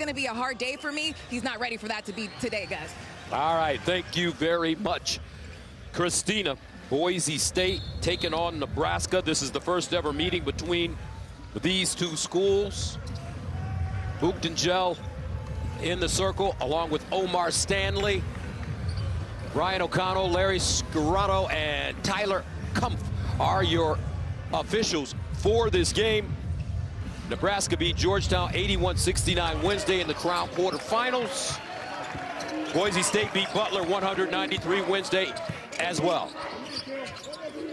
going to be a hard day for me. He's not ready for that to be today, guys. All right, thank you very much, Christina. Boise State taking on Nebraska. This is the first ever meeting between these two schools. Bookton in the circle, along with Omar Stanley, Ryan O'Connell, Larry Scarrato, and Tyler Kumpf are your officials for this game. Nebraska beat Georgetown 81-69 Wednesday in the Crown quarterfinals. Boise State beat Butler 193 Wednesday as well.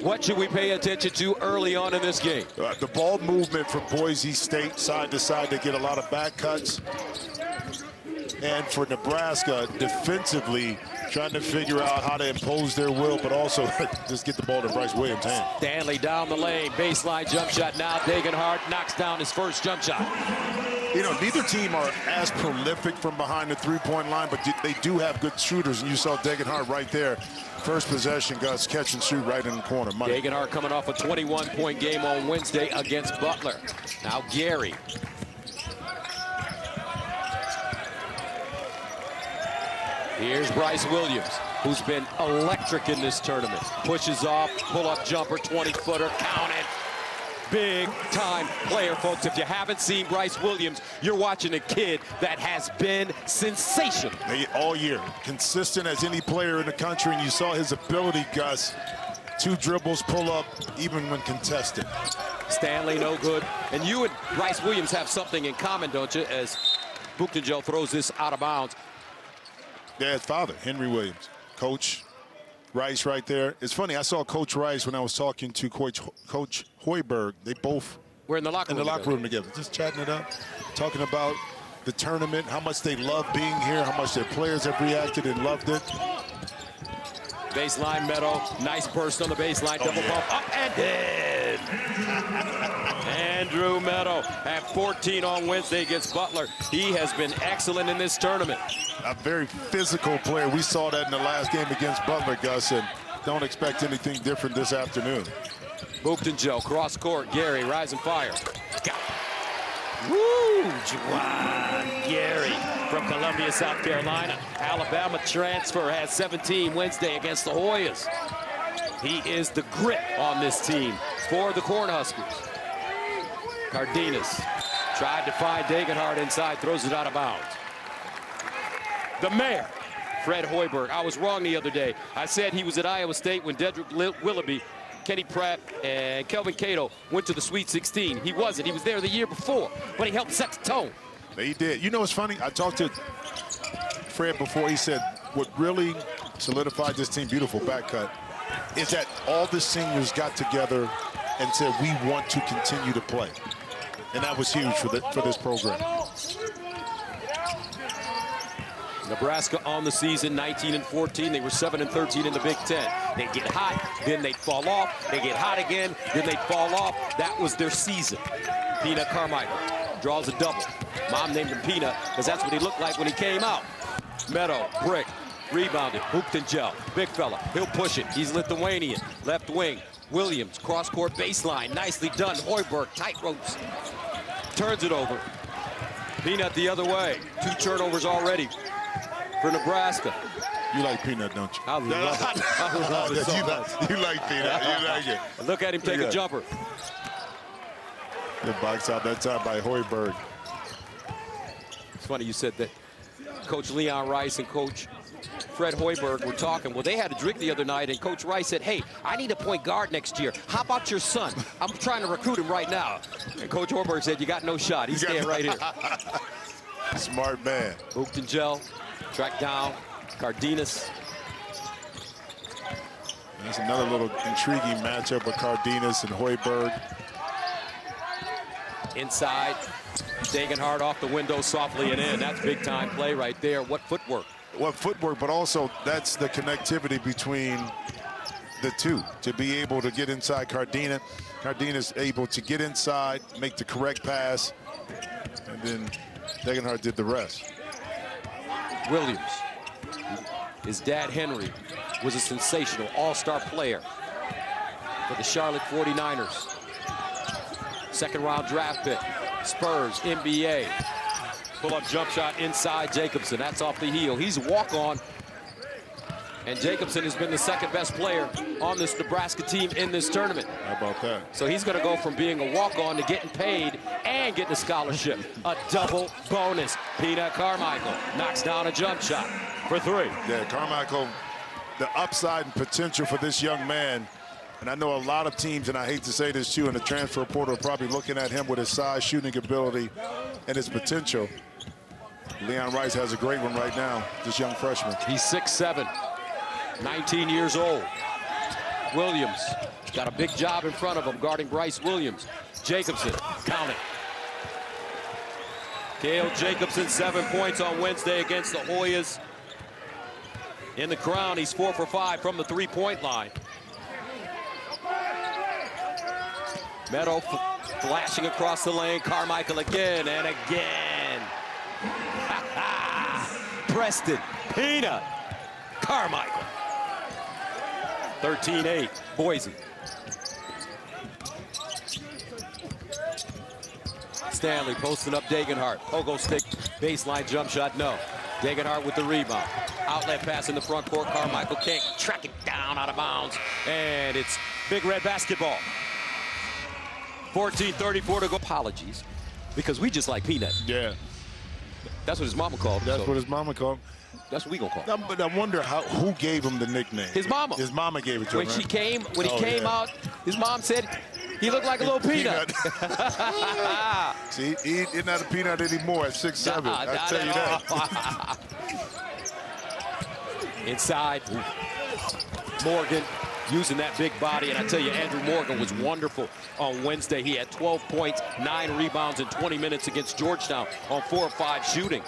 What should we pay attention to early on in this game? The ball movement for Boise State, side to side, they get a lot of back cuts. And for Nebraska, defensively, trying to figure out how to impose their will, but also just get the ball to Bryce Williams' hand. Stanley down the lane, baseline jump shot now. Degenhardt knocks down his first jump shot. You know, neither team are as prolific from behind the three-point line, but they do have good shooters, and you saw Degenhardt right there. First possession, Gus, catch and shoot right in the corner. Money. Degenhardt coming off a 21-point game on Wednesday against Butler. Now Gary. Here's Bryce Williams, who's been electric in this tournament. Pushes off, pull-up jumper, 20-footer, count it. Big-time player, folks. If you haven't seen Bryce Williams, you're watching a kid that has been sensational. All year, consistent as any player in the country, and you saw his ability, Gus. 2 dribbles, pull up, even when contested. Stanley, no good. And you and Bryce Williams have something in common, don't you, as Bookton throws this out of bounds. Yeah, his father, Henry Williams. Coach Rice right there. It's funny, I saw Coach Rice when I was talking to Coach Hoiberg. They both were in the locker room together, just chatting it up, talking about the tournament, how much they love being here, how much their players have reacted and loved it. Baseline, Meadow, nice burst on the baseline, double bump, up and in. Andrew Meadow at 14 on Wednesday against Butler. He has been excellent in this tournament. A very physical player. We saw that in the last game against Butler, Gus, and don't expect anything different this afternoon. Bookton cross court, Gary, rise and fire. Woo! Juwan Gary from Columbia, South Carolina. Alabama transfer, has 17 Wednesday against the Hoyas. He is the grit on this team for the Cornhuskers. Cardenas tried to find Degenhardt inside, throws it out of bounds. The mayor, Fred Hoiberg. I was wrong the other day. I said he was at Iowa State when Dedrick Willoughby, Kenny Pratt, and Kelvin Cato went to the Sweet 16. He wasn't. He was there the year before, but he helped set the tone. He did. You know what's funny? I talked to Fred before. He said what really solidified this team, beautiful back cut, is that all the seniors got together and said, we want to continue to play. And that was huge for this program. Nebraska on the season, 19-14. They were 7-13 in the Big Ten. They'd get hot, then they'd fall off. They get hot again, then they'd fall off. That was their season. Peanut Carmichael draws a double. Mom named him Peanut because that's what he looked like when he came out. Meadow, brick, rebounded. Bookton, big fella. He'll push it. He's Lithuanian. Left wing. Williams, cross-court baseline. Nicely done. Hoiberg, tight ropes. Turns it over. Peanut the other way. 2 turnovers already for Nebraska. You like Peanut, don't you? I love it. I love it so much. You like Peanut. You like it. Look at him take a jumper. The box out that time by Hoiberg. It's funny you said that Coach Leon Rice and Coach Fred Hoiberg were talking. Well, they had a drink the other night, and Coach Rice said, hey, I need a point guard next year. How about your son? I'm trying to recruit him right now. And Coach Hoiberg said, you got no shot. He's staying right here. Smart man. Bookton tracked down. Cardenas. That's another little intriguing matchup with Cardenas and Hoiberg. Inside. Degenhardt off the window softly and in. That's big-time play right there. What footwork. What footwork, but also that's the connectivity between the two. To be able to get inside Cardenas. Cardenas able to get inside, make the correct pass, and then Degenhardt did the rest. Williams. His dad, Henry, was a sensational all-star player for the Charlotte 49ers. Second-round draft pick. Spurs, NBA. Pull-up jump shot inside Jacobson. That's off the heel. He's a walk-on. And Jacobson has been the second best player on this Nebraska team in this tournament. How about that? So he's going to go from being a walk-on to getting paid and getting a scholarship. A double bonus. Peanut Carmichael knocks down a jump shot for 3. Yeah, Carmichael, the upside and potential for this young man. And I know a lot of teams, and I hate to say this too, in the transfer portal are probably looking at him with his size, shooting ability, and his potential. Leon Rice has a great one right now, this young freshman. He's 6'7", 19 years old. Williams got a big job in front of him guarding Bryce Williams. Jacobson, count it. Cale Jacobson, 7 points on Wednesday against the Hoyas. In the Crown, he's 4 for 5 from the 3-point line. Meadow flashing across the lane. Carmichael again and again. Preston, Peanut, Carmichael. 13-8, Boise. Stanley posting up Degenhart. Pogo stick, baseline jump shot, no. Degenhart with the rebound. Outlet pass in the front court. Carmichael can't track it down out of bounds. And it's Big Red basketball. 14:34 to go. Apologies, because we just like Peanut. Yeah. That's what his mama called him. That's what his mama called him. That's what we gonna call him. But I wonder who gave him the nickname. His mama. His mama gave it to him. When he came out, his mom said he looked like a little peanut. See, he's not a peanut anymore at 6'7". I tell you that. Inside, Morgan using that big body, and I tell you, Andrew Morgan was wonderful on Wednesday. He had 12 points, 9 rebounds in 20 minutes against Georgetown on 4 of 5 shooting.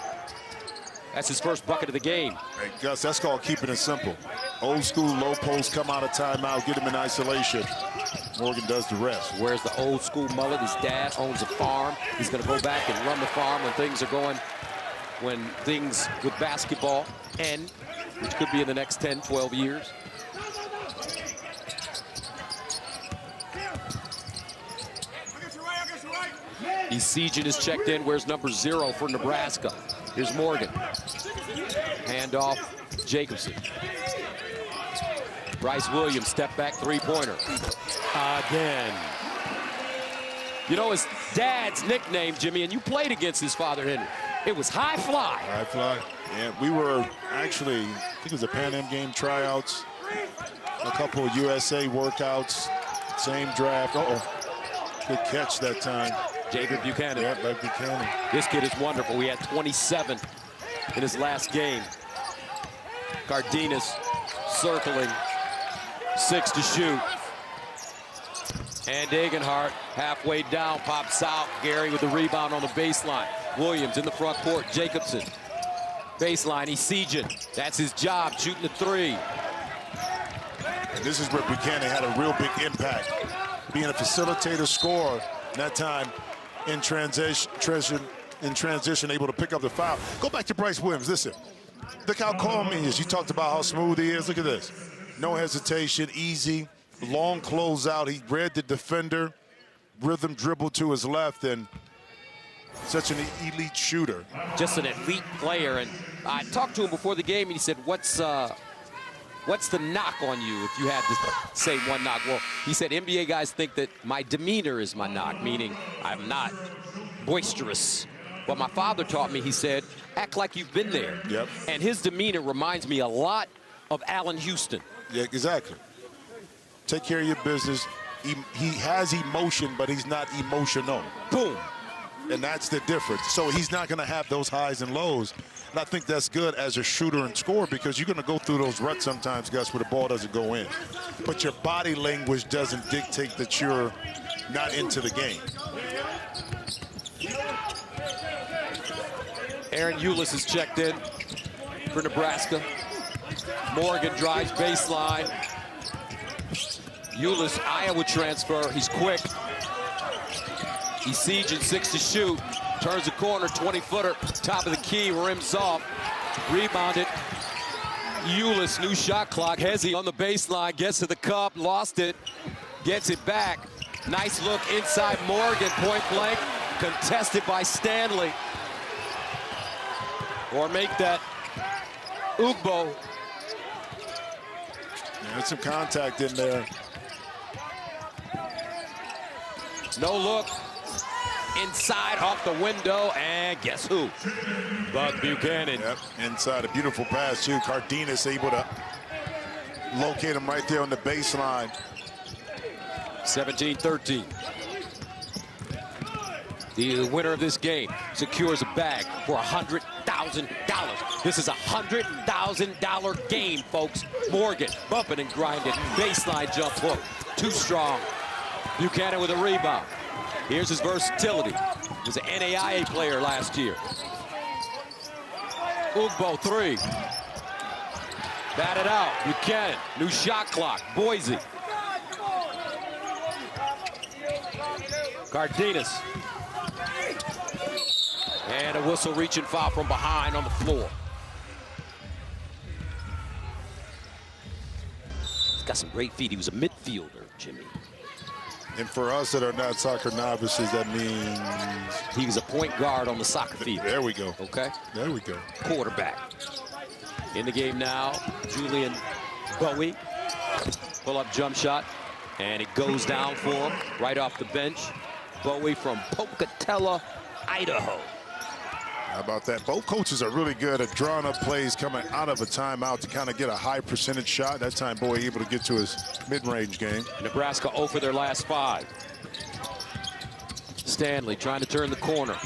That's his first bucket of the game. Hey, Gus, that's called keeping it simple. Old school low post, come out of timeout, get him in isolation. Morgan does the rest. Where's the old school mullet? His dad owns a farm. He's going to go back and run the farm when things with basketball end, which could be in the next 10, 12 years. Esigian is checked in. Where's number 0 for Nebraska? Here's Morgan. Handoff, Jacobson. Bryce Williams, step back 3-pointer. Again. You know his dad's nickname, Jimmy, and you played against his father, Henry. It was High Fly. High Fly. Yeah, we were actually, I think it was a Pan Am game tryouts, a couple of USA workouts, same draft. Good catch that time. Jacob Buchanan. Yeah, by Buchanan. This kid is wonderful. He had 27 in his last game. Cardenas circling, 6 to shoot. And Degenhart halfway down, pops out. Gary with the rebound on the baseline. Williams in the front court. Jacobson. Baseline, Esigian. That's his job, shooting the 3. And this is where Buchanan had a real big impact. Being a facilitator, scorer, that time in transition, able to pick up the foul. Go back to Bryce Williams. Listen, look how calm he is. You talked about how smooth he is. Look at this. No hesitation, easy, long closeout. He read the defender, rhythm dribble to his left, and such an elite shooter. Just an elite player. And I talked to him before the game, and he said, what's the knock on you if you had to say one knock? Well, he said NBA guys think that my demeanor is my knock, meaning I'm not boisterous. But my father taught me, he said, act like you've been there. Yep. And his demeanor reminds me a lot of Allen Houston. Yeah, exactly. Take care of your business. He has emotion, but he's not emotional. Boom. And that's the difference. So he's not going to have those highs and lows. And I think that's good as a shooter and scorer, because you're going to go through those ruts sometimes, Gus, where the ball doesn't go in. But your body language doesn't dictate that you're not into the game. Aaron Eulis is checked in for Nebraska. Morgan drives baseline. Eulis, Iowa transfer. He's quick. Esigian, 6 to shoot. Turns the corner, 20-footer. Top of the key, rims off. Rebounded. Eulis, new shot clock. Hezzy on the baseline, gets to the cup, lost it. Gets it back. Nice look inside Morgan, point blank. Contested by Stanley. or make that Ugbo. There's some contact in there. No look. Inside, off the window, and guess who? Buck Buchanan. Yep, inside, a beautiful pass too. Cardenas able to locate him right there on the baseline. 17-13. The winner of this game secures a bag for $100,000. This is a $100,000 game, folks. Morgan bumping and grinding. Baseline jump hook. Too strong. Buchanan with a rebound. Here's his versatility. He was an NAIA player last year. Ugbo, three. Batted out. Buchanan. New shot clock. Boise. Cardenas. And a whistle reaching foul from behind on the floor. He's got some great feet. He was a midfielder, Jimmy. And for us that are not soccer novices, that means... He was a point guard on the soccer field. There we go. Okay? There we go. Quarterback. In the game now, Julian Bowie. Pull-up jump shot. And it goes down for him right off the bench. Bowie from Pocatello, Idaho. How about that? Both coaches are really good at drawing up plays coming out of a timeout to kind of get a high percentage shot. That time, Bowie able to get to his mid-range game. Nebraska 0 for their last 5. Stanley trying to turn the corner.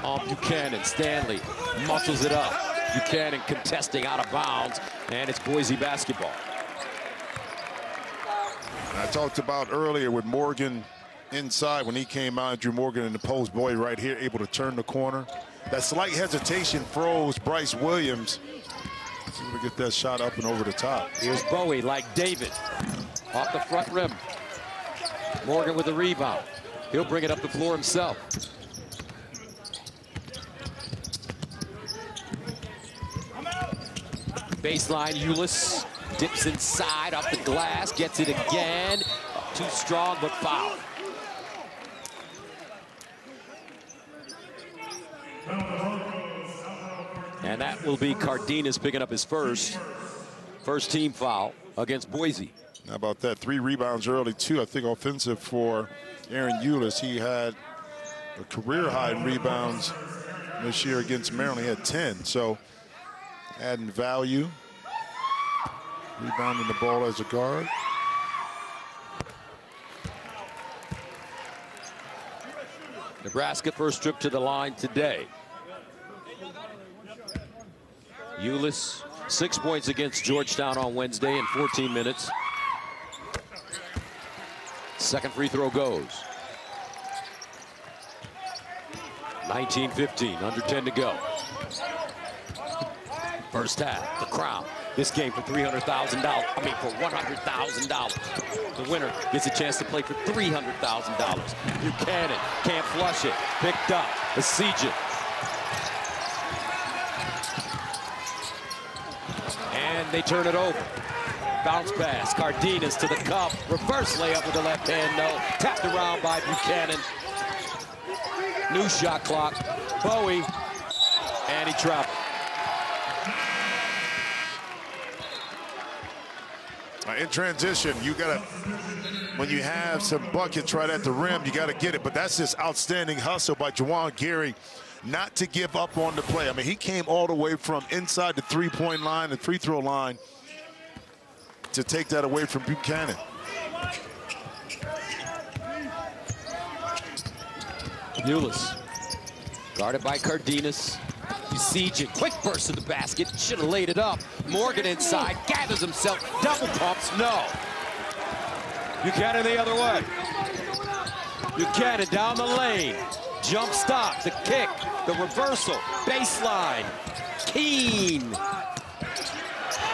On Buchanan. Stanley muscles it up. Buchanan contesting out of bounds, and it's Boise basketball. I talked about earlier with Morgan inside when he came out, Drew Morgan in the post. Bowie right here able to turn the corner. That slight hesitation froze Bryce Williams. Able to get that shot up and over the top. Here's Bowie like David off the front rim. Morgan with the rebound. He'll bring it up the floor himself. Baseline, Ulis dips inside off the glass, gets it again. Too strong, but foul. And that will be Cardenas picking up his first team foul against Boise. How about that? 3 rebounds early, 2, I think, offensive for Aaron Ulis. He had a career high in rebounds this year against Maryland. He had 10, so adding value. Rebounding the ball as a guard. Nebraska first trip to the line today. Ulis, 6 points against Georgetown on Wednesday in 14 minutes. Second free throw goes. 19-15, under 10 to go. First half, the Crown. This game for $300,000. I mean, for $100,000. The winner gets a chance to play for $300,000. Buchanan can't flush it. Picked up. Asijan. And they turn it over. Bounce pass. Cardenas to the cup. Reverse layup with the left hand. No. Tapped around by Buchanan. New shot clock. Bowie. And he traveled. In transition, you gotta, when you have some buckets right at the rim, you gotta get it. But that's this outstanding hustle by Juwan Gary not to give up on the play. I mean, he came all the way from inside the three-point line, the free throw line, to take that away from Buchanan. Ulis, guarded by Cardenas. Asijan, quick burst to the basket, should have laid it up. Morgan inside, gathers himself, double pumps, no. Buchanan the other way. Buchanan down the lane, jump stop, the kick, the reversal, baseline. Keene.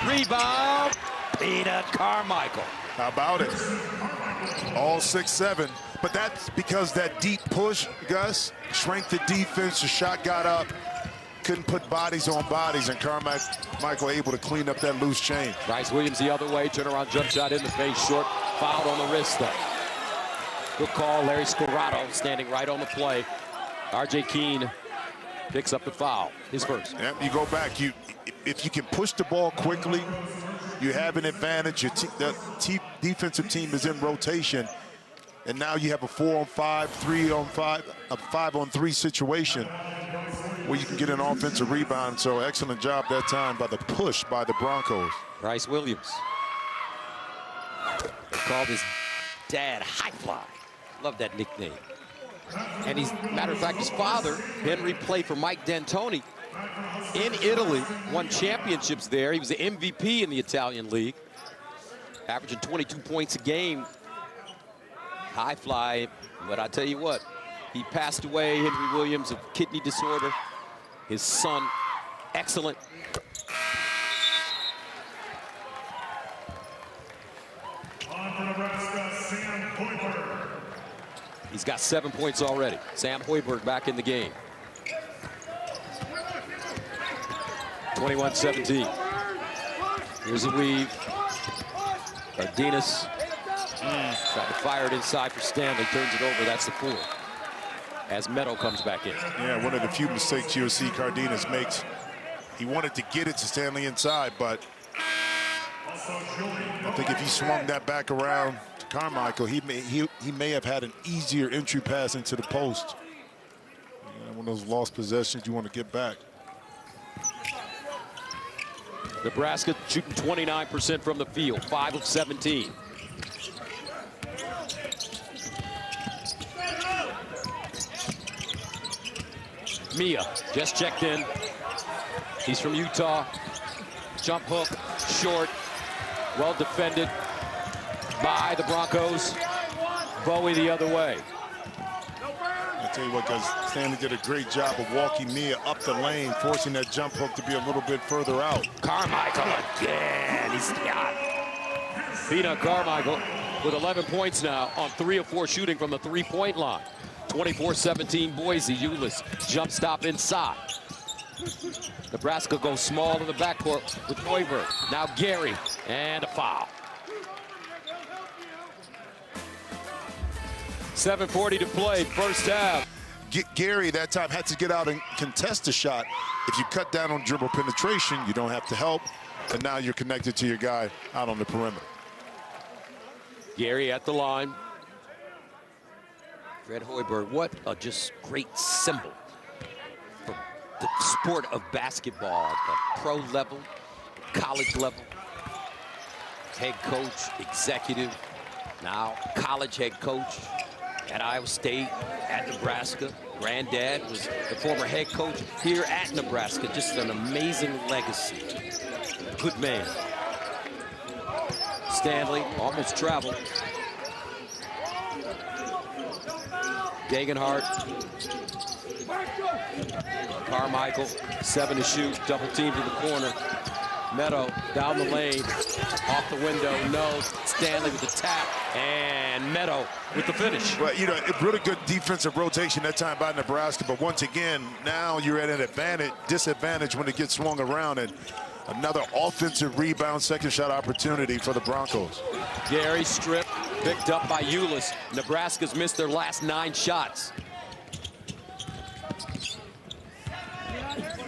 Rebound, Peanut Carmichael. How about it? All 6'7", but that's because that deep push, Gus, shrank the defense, the shot got up. Couldn't put bodies on bodies, and Carmichael able to clean up that loose chain. Bryce Williams the other way, turnaround jump shot in the face, short, fouled on the wrist though. Good call, Larry Scorrato standing right on the play. R.J. Keene Picks up the foul, his first. Yeah, you go back. If you can push the ball quickly, you have an advantage. The defensive team is in rotation, and now you have a 4-on-5, 3-on-5, a 5-on-3 situation where you can get an offensive rebound. So excellent job that time by the push by the Broncos. Bryce Williams. They called his dad High Fly. Love that nickname. And he's, matter of fact, his father, Henry, played for Mike D'Antoni in Italy, won championships there. He was the MVP in the Italian league, averaging 22 points a game. High Fly, but I tell you what, he passed away, Henry Williams, of kidney disorder. His son, excellent. He's got 7 points already. Sam Hoiberg back in the game. 21-17. Here's a weave. Cardenas tried to fire it inside for Stanley. Turns it over. That's the 4. As Meadow comes back in. Yeah, one of the few mistakes you'll see Cardenas makes. He wanted to get it to Stanley inside, but I think if he swung that back around to Carmichael, he may have had an easier entry pass into the post. One of those lost possessions you want to get back. Nebraska shooting 29% from the field, 5 of 17. Mia just checked in. He's from Utah. Jump hook, short, well defended by the Broncos. Bowie the other way. I tell you what, guys, Stanley did a great job of walking Mia up the lane, forcing that jump hook to be a little bit further out. Carmichael again. He's got Peanut Carmichael with 11 points now on 3 of 4 shooting from the 3-point line. 24-17 Boise. Ulis jump stop inside. Nebraska goes small in the backcourt with Hoiberg. Now Gary, and a foul. 7:40 to play, first half. Gary that time had to get out and contest the shot. If you cut down on dribble penetration, you don't have to help. And now you're connected to your guy out on the perimeter. Gary at the line. Fred Hoiberg, what a just great symbol for the sport of basketball at the pro level, college level. Head coach, executive, now college head coach at Iowa State, at Nebraska. Granddad was the former head coach here at Nebraska. Just an amazing legacy. Good man. Stanley almost traveled. Degenhardt. Carmichael, 7 to shoot, double teamed in the corner. Meadow down the lane, off the window, no. Stanley with the tap, and Meadow with the finish. Well, you know, really good defensive rotation that time by Nebraska, but once again, now you're at an disadvantage when it gets swung around, and another offensive rebound, second shot opportunity for the Broncos. Gary stripped, picked up by Ulis. Nebraska's missed their last 9 shots.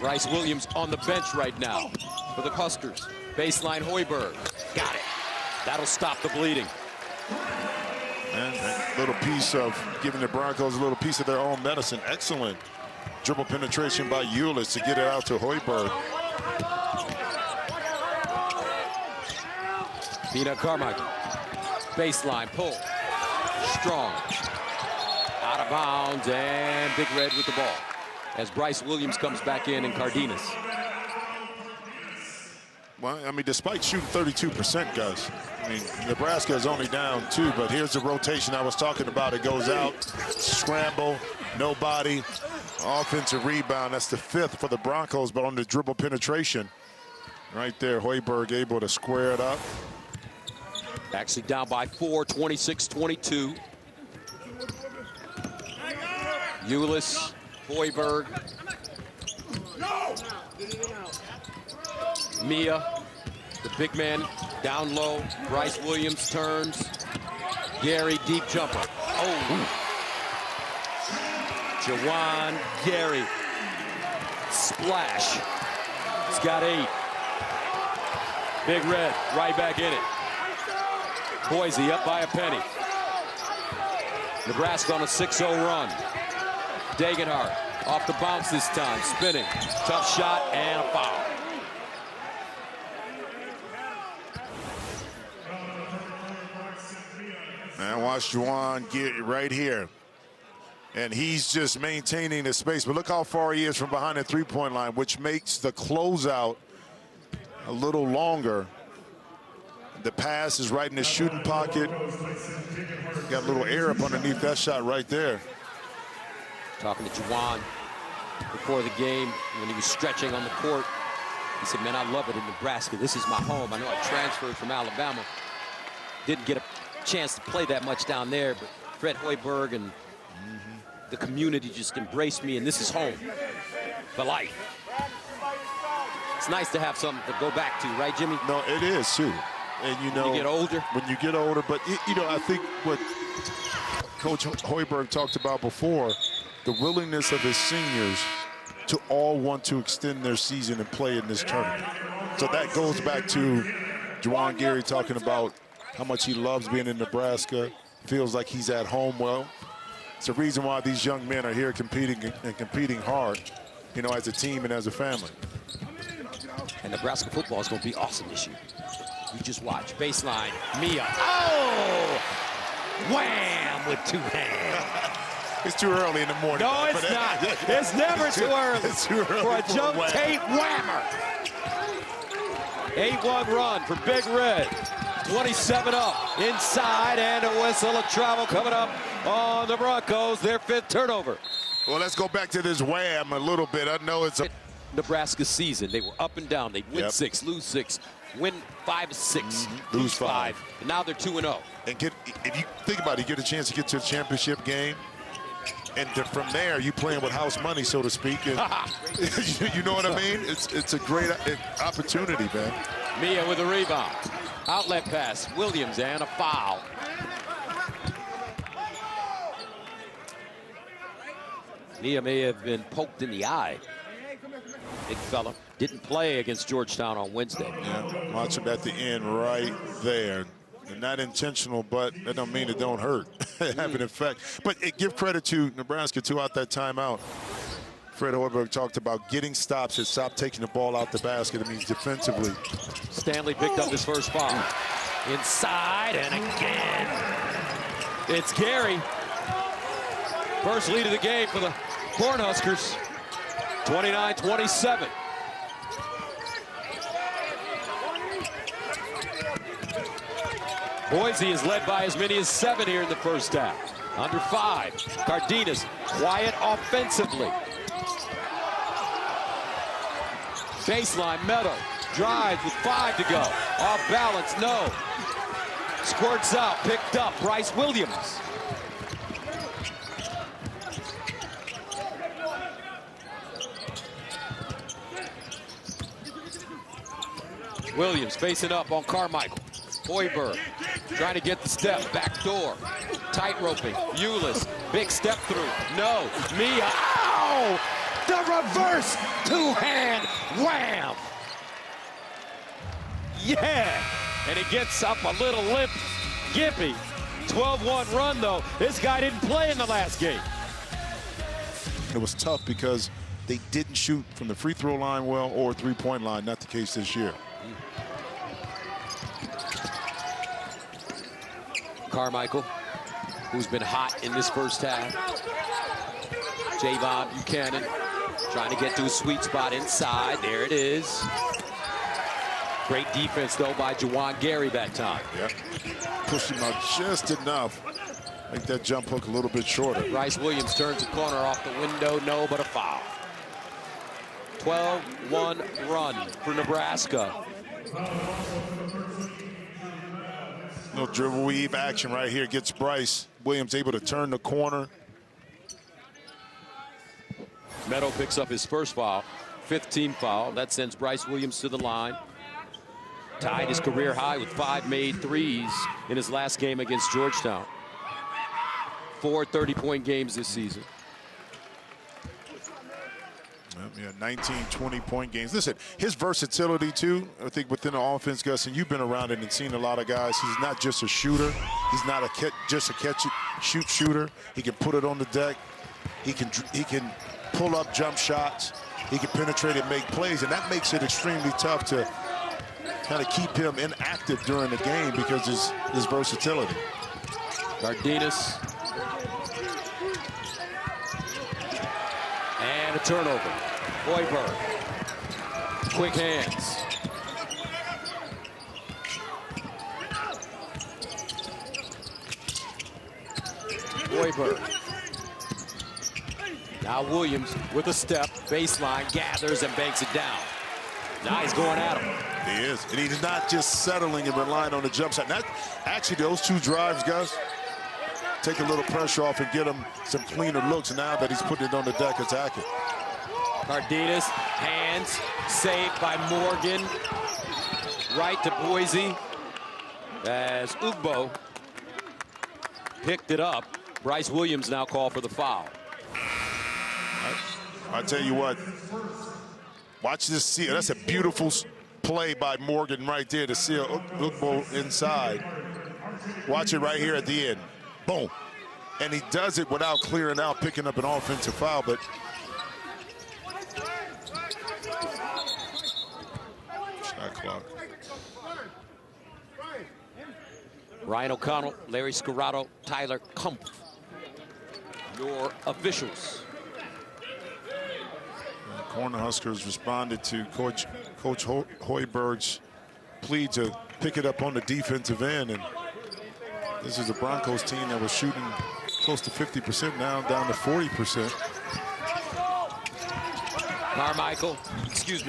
Bryce Williams on the bench right now for the Huskers. Baseline Hoiberg. Got it. That'll stop the bleeding. And a little piece of giving the Broncos a little piece of their own medicine. Excellent dribble penetration by Ulis to get it out to Hoiberg. Peanut Carmichael. Baseline pull. Strong. Out of bounds, and Big Red with the ball as Bryce Williams comes back in and Cardenas. Well, I mean, despite shooting 32%, guys, I mean, Nebraska is only down 2, but here's the rotation I was talking about. It goes out, scramble, nobody, offensive rebound. That's the 5th for the Broncos, but on the dribble penetration, right there, Hoiberg able to square it up. Actually down by 4, 26-22. Ulis, Hoiberg. Mia, the big man, down low. Bryce Williams turns. Gary, deep jumper. Oh. Jawan Gary splash. He's got 8. Big Red right back in it. Boise up by a penny. Nebraska on a 6-0 run. Degenhardt off the bounce this time, spinning. Tough shot and a foul. And watch Juwan get right here. And he's just maintaining the space. But look how far he is from behind the three-point line, which makes the closeout a little longer. The pass is right in the shooting pocket. Got a little air up underneath that shot right there. Talking to Juwan before the game when he was stretching on the court. He said, man, I love it in Nebraska. This is my home. I know I transferred from Alabama. Didn't get a chance to play that much down there, but Fred Hoiberg and the community just embraced me, and this is home for life. It's nice to have something to go back to, right, Jimmy? No, it is, too. And, you know, when you get older. When you get older. But, you know, I think what Coach Hoiberg talked about before, the willingness of his seniors to all want to extend their season and play in this tournament. So that goes back to Juwan Gary talking about how much he loves being in Nebraska, feels like he's at home. Well, it's the reason why these young men are here competing and competing hard, you know, as a team and as a family. And Nebraska football is going to be awesome this year. You just watch. Baseline, Mia. Oh! Wham! With 2 hands. It's too early in the morning. No, it's not. It's never too early. It's too early for a jump wham. tape whammer. 8-1 run for Big Red. 27 up inside, and a whistle of travel coming up on the Broncos, their 5th turnover. Well, let's go back to this wham a little bit. I know it's a Nebraska season. They were up and down. They'd win 6, lose 6, win 5 6, lose 5. And now they're 2-0. And if you think about it, you get a chance to get to a championship game. And from there, you playing with house money, so to speak. And you know what I mean? It's a great opportunity, man. Mia with a rebound. Outlet pass, Williams, and a foul. Mia may have been poked in the eye. Big fella. Didn't play against Georgetown on Wednesday. Yeah, watch him at the end right there. And not intentional, but that don't mean it don't hurt. Have an effect. But give credit to Nebraska, too, out that timeout. Fred Hoiberg talked about getting stops and stop taking the ball out the basket. It means defensively. Stanley picked up his first foul. Inside, and again. It's Gary. First lead of the game for the Cornhuskers. 29-27. Boise is led by as many as 7 here in the first half. Under 5. Cardenas quiet offensively. Baseline, Meadow drives with 5 to go. Off balance, no. Squirts out, picked up, Bryce Williams. Williams facing up on Carmichael. Hoiberg trying to get the step, back door. Tight roping, Ulis, big step through, no. Mia, ow! The reverse 2-hand wham! Yeah! And he gets up a little limp, gimpy. 12-1 run, though. This guy didn't play in the last game. It was tough because they didn't shoot from the free throw line well or three-point line. Not the case this year. Carmichael, who's been hot in this first half. Javon Buchanan trying to get to a sweet spot inside. There it is. Great defense, though, by Juwan Gary that time. Yeah. Pushed him out just enough. Make that jump hook a little bit shorter. Bryce Williams turns the corner off the window. No, but a foul. 12-1 run for Nebraska. No dribble weave action right here. Gets Bryce Williams able to turn the corner. Meadow picks up his first foul, 5th team foul. That sends Bryce Williams to the line. Tied his career high with 5 made threes in his last game against Georgetown. 4 30-point games this season. Yeah, 19, 20-point games. Listen, his versatility, too, I think within the offense, Gus, and you've been around it and seen a lot of guys. He's not just a shooter. He's not just a catch-shoot shooter. He can put it on the deck. He can pull up jump shots. He can penetrate and make plays, and that makes it extremely tough to kind of keep him inactive during the game because his versatility. Cardenas. And a turnover. Hoiberg. Quick hands. Hoiberg. Now Williams with a step, baseline, gathers and banks it down. Now he's going at him. He is, and he's not just settling and relying on the jump shot. Actually, those two drives, Gus, take a little pressure off and get him some cleaner looks now that he's putting it on the deck attacking. Cardenas, hands, saved by Morgan. Right to Boise as Ugbo picked it up. Bryce Williams now called for the foul. I tell you what, watch this seal. That's a beautiful play by Morgan right there to seal Ugbo inside. Watch it right here at the end. Boom. And he does it without clearing out, picking up an offensive foul, but shot clock. Ryan O'Connell, Larry Scarrato, Tyler Kumpf. Your officials. Cornhuskers responded to Coach Hoiberg's plea to pick it up on the defensive end, and this is the Broncos team that was shooting close to 50% now, down to 40%.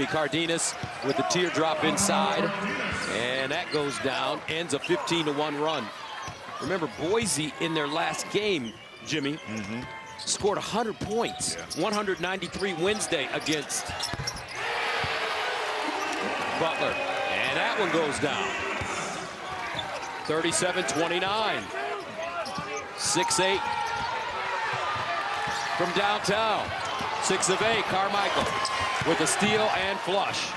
Cardenas with the teardrop inside, and that goes down, ends a 15-1 run. Remember, Boise in their last game, Jimmy, scored 100 points, 193 Wednesday against Butler, and that one goes down. 37-29. 6-8 from downtown. 6 of 8. Carmichael with a steal and flush.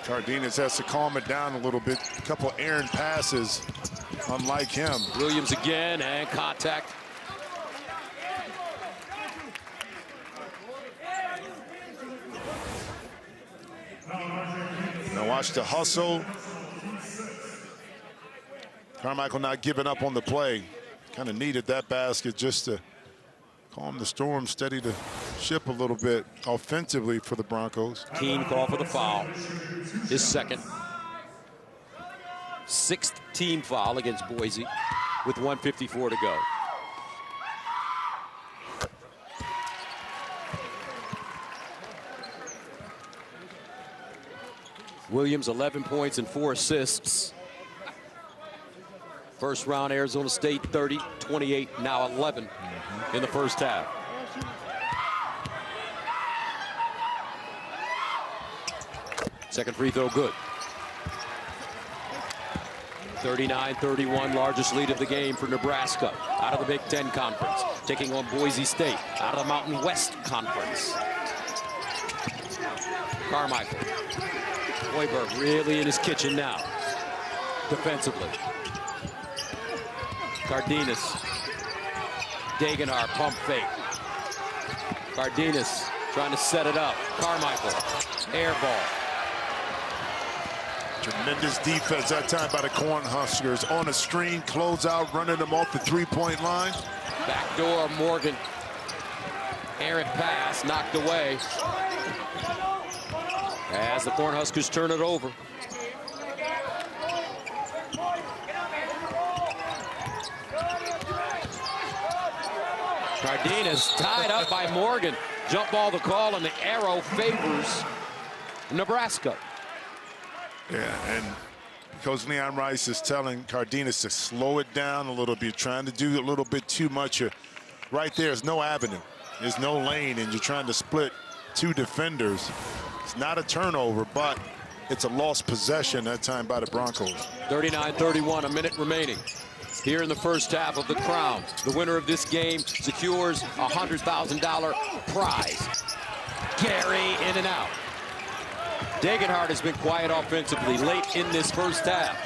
Cardenas has to calm it down a little bit. A couple errant passes, unlike him. Williams again, and contact. Now watch the hustle. Carmichael not giving up on the play. Kind of needed that basket just to calm the storm, steady the ship a little bit offensively for the Broncos. Keene call for the foul. His second. 6th team foul against Boise with 1:54 to go. Williams 11 points and 4 assists. First round Arizona State 30, 28, now 11 in the first half. Second free throw good. 39-31, largest lead of the game for Nebraska out of the Big Ten Conference, taking on Boise State out of the Mountain West Conference. Carmichael. Hoiberg really in his kitchen now, defensively. Cardenas. Degenhart, pump fake. Cardenas trying to set it up. Carmichael, air ball. Tremendous defense that time by the Cornhuskers. On a screen, close out, running them off the three-point line. Backdoor, Morgan. Errant pass, knocked away. As the Cornhuskers turn it over. Cardenas tied up by Morgan. Jump ball the call, and the arrow favors Nebraska. Yeah, and Coach Leon Rice is telling Cardenas to slow it down a little bit, trying to do a little bit too much. Right there is no avenue. There's no lane, and you're trying to split two defenders. It's not a turnover, but it's a lost possession that time by the Broncos. 39-31, a minute remaining. here in the first half of the Crown. The winner of this game secures a $100,000 prize. Gary in and out. Degenhardt has been quiet offensively late in this first half.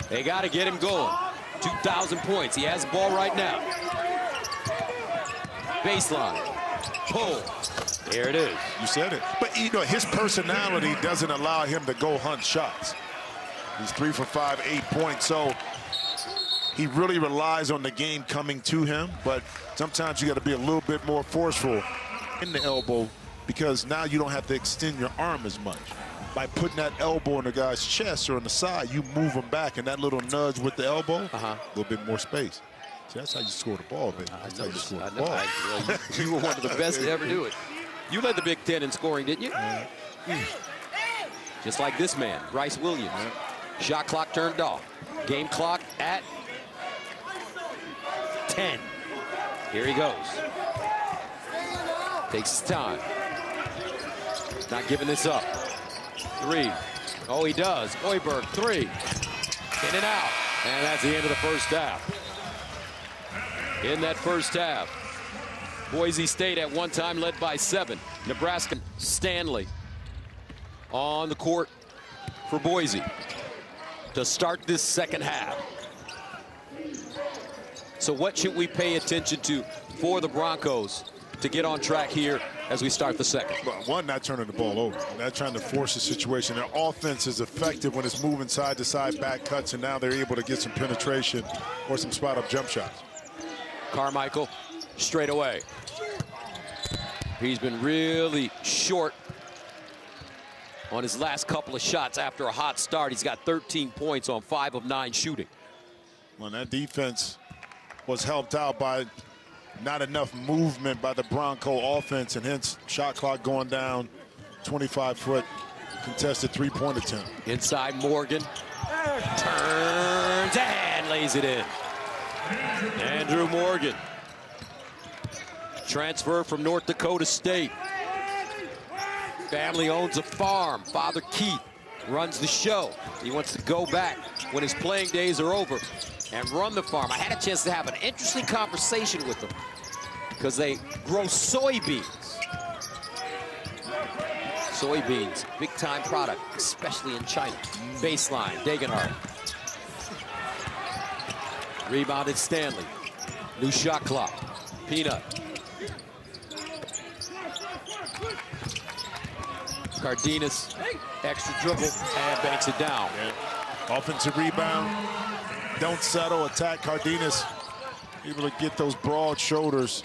They got to get him going. 2,000 points. He has the ball right now. Baseline. Pull. There it is. You said it. But, you know, his personality doesn't allow him to go hunt shots. He's 3 for 5, 8 points. So he really relies on the game coming to him. But sometimes you got to be a little bit more forceful in the elbow, because now you don't have to extend your arm as much. By putting that elbow in the guy's chest or on the side, you move him back, and that little nudge with the elbow, a little bit more space. See, that's how you score the ball, baby. That's how you score the ball. You were one of the best to ever do it. You led the Big Ten in scoring, didn't you? Just like this man, Bryce Williams. Shot clock turned off. Game clock at 10. Here he goes. Takes his time. Not giving this up. 3. Oh, he does. Hoiberg, 3. In and out. And that's the end of the first half. In that first half, Boise State at one time led by 7. Nebraska Stanley on the court for Boise to start this second half. So what should we pay attention to for the Broncos to get on track here as we start the second? One, not turning the ball over. Not trying to force the situation. Their offense is effective when it's moving side to side, back cuts, and now they're able to get some penetration or some spot-up jump shots. Carmichael straight away. He's been really short on his last couple of shots after a hot start. He's got 13 points on 5 of 9 shooting. Well, that defense was helped out by not enough movement by the Bronco offense, and hence shot clock going down. 25-foot contested three-point attempt. Inside Morgan. Turns and lays it in. Andrew Morgan. Transfer from North Dakota State. Family owns a farm. Father Keith runs the show. He wants to go back when his playing days are over and run the farm. I had a chance to have an interesting conversation with him because they grow soybeans. Soybeans, big time product, especially in China. Baseline, Degenhardt. Rebounded Stanley. New shot clock. Peanut. Cardenas, extra dribble, and banks it down. Yeah. Offensive rebound. Don't settle, attack. Cardenas able to get those broad shoulders.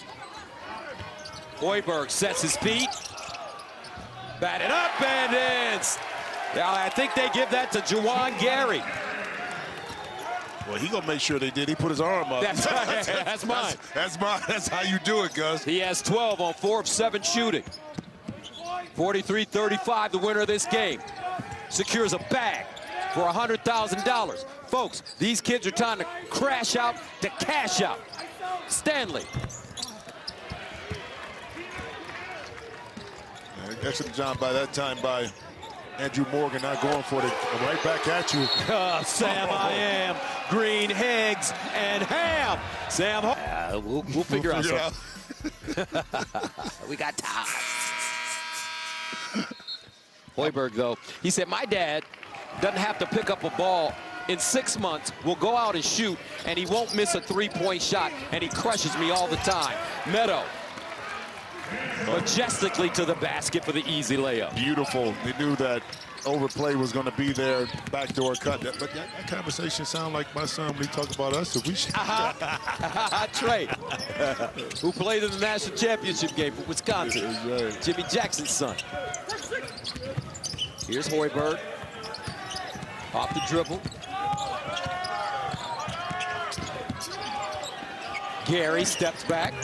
Hoiberg sets his feet. Batted up and in. Now I think they give that to Juwan Gary. Well, he gonna make sure they did. He put his arm up. That's mine. That's mine. That's how you do it, Gus. He has 12 on 4 of 7 shooting. 43-35, the winner of this game secures a bag for $100,000. Folks, these kids are trying to crash out to cash out. Stanley. Excellent job by that time by Andrew Morgan, not going for it. Right back at you. Sam I am. Green, Higgs, and Ham. Sam, we'll figure out something. We got time. Hoiberg, though, he said, my dad doesn't have to pick up a ball in 6 months. We'll go out and shoot, and he won't miss a three-point shot, and he crushes me all the time. Meadow, majestically to the basket for the easy layup. Beautiful. He knew that overplay was going to be there. Backdoor cut. But that conversation sounded like my son when he talked about us. If we Trey, who played in the national championship game for Wisconsin. Right. Jimmy Jackson's son. Here's Hoiberg. Off the dribble. Gary steps back.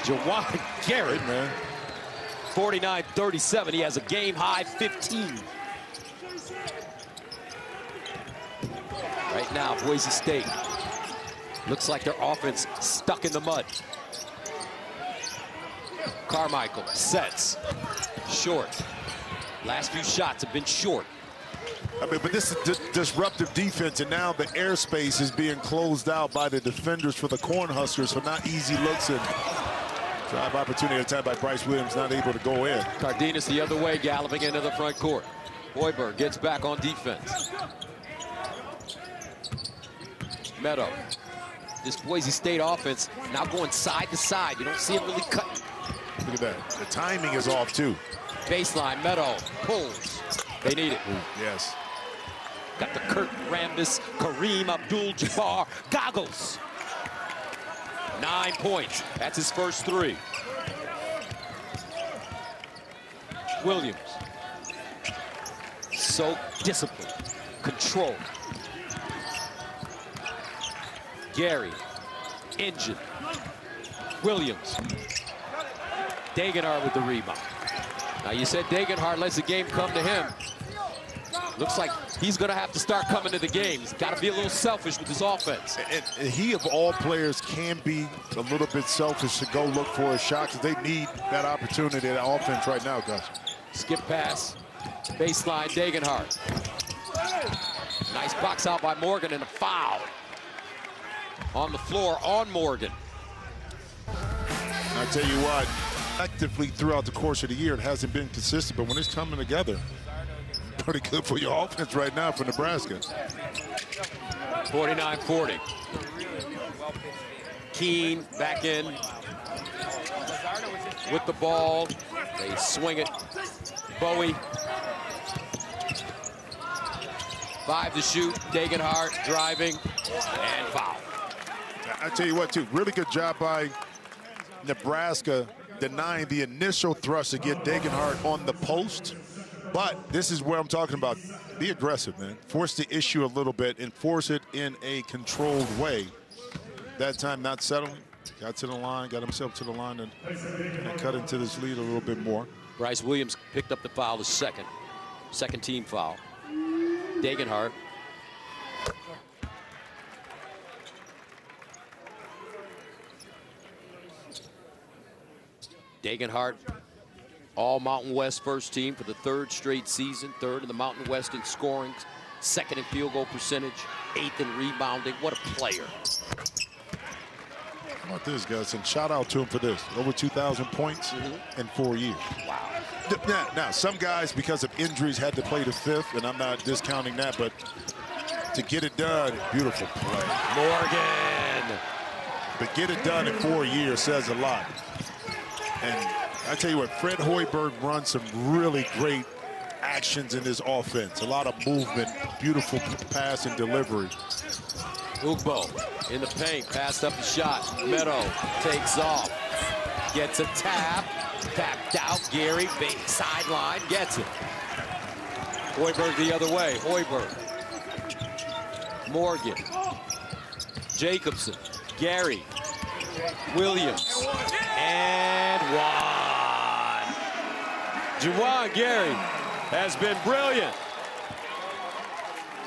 Juwan Gary, man. 49-37. He has a game-high 15. Right now, Boise State looks like their offense stuck in the mud. Carmichael sets. Short. Last few shots have been short. I mean, but this is disruptive defense, and now the airspace is being closed out by the defenders for the Cornhuskers for not easy looks, and drive opportunity attack by Bryce Williams, not able to go in. Cardenas the other way, galloping into the front court. Hoiberg gets back on defense. Meadow. This Boise State offense now going side to side. You don't see him really cutting. Look at that. The timing is off, too. Baseline, Meadow pulls. They need it. Ooh, yes. Got the Kurt Rambis, Kareem Abdul-Jabbar goggles. 9 points. That's his first 3. Williams. So disciplined. Control. Gary. Engine. Williams. Degenhardt with the rebound. Now you said Degenhardt lets the game come to him. Looks like he's going to have to start coming to the game. He's got to be a little selfish with his offense. And he, of all players, can be a little bit selfish to go look for a shot because they need that opportunity, that offense right now, guys. Skip pass. Baseline, Degenhardt. Nice box out by Morgan and a foul. On the floor on Morgan. I tell you what, effectively throughout the course of the year, it hasn't been consistent, but when it's coming together, pretty good for your offense right now for Nebraska. 49-40. Keene back in with the ball. They swing it. Bowie. 5 to shoot. Degenhardt driving and foul. I tell you what, too, really good job by Nebraska denying the initial thrust to get Degenhardt on the post. But this is where I'm talking about. Be aggressive, man. Force the issue a little bit and force it in a controlled way. That time not settling. Got to the line, got himself to the line and cut into this lead a little bit more. Bryce Williams picked up the foul, the second team foul. Degenhardt. Degenhardt, all Mountain West first team for the 3rd straight season, 3rd in the Mountain West in scoring, 2nd in field goal percentage, 8th in rebounding. What a player. How about this, guys? And shout out to him for this. Over 2,000 points in 4 years. Wow. Now, some guys, because of injuries, had to play the 5th, and I'm not discounting that, but to get it done, beautiful play. Morgan. But get it done in 4 years says a lot. And I tell you what, Fred Hoiberg runs some really great actions in his offense. A lot of movement, beautiful pass and delivery. Ugbo in the paint, passed up the shot. Meadow takes off, gets a tap, tapped out. Gary, big sideline, gets it. Hoiberg the other way. Hoiberg, Morgan, Jacobson, Gary, Williams, and one. Juwan Gary has been brilliant.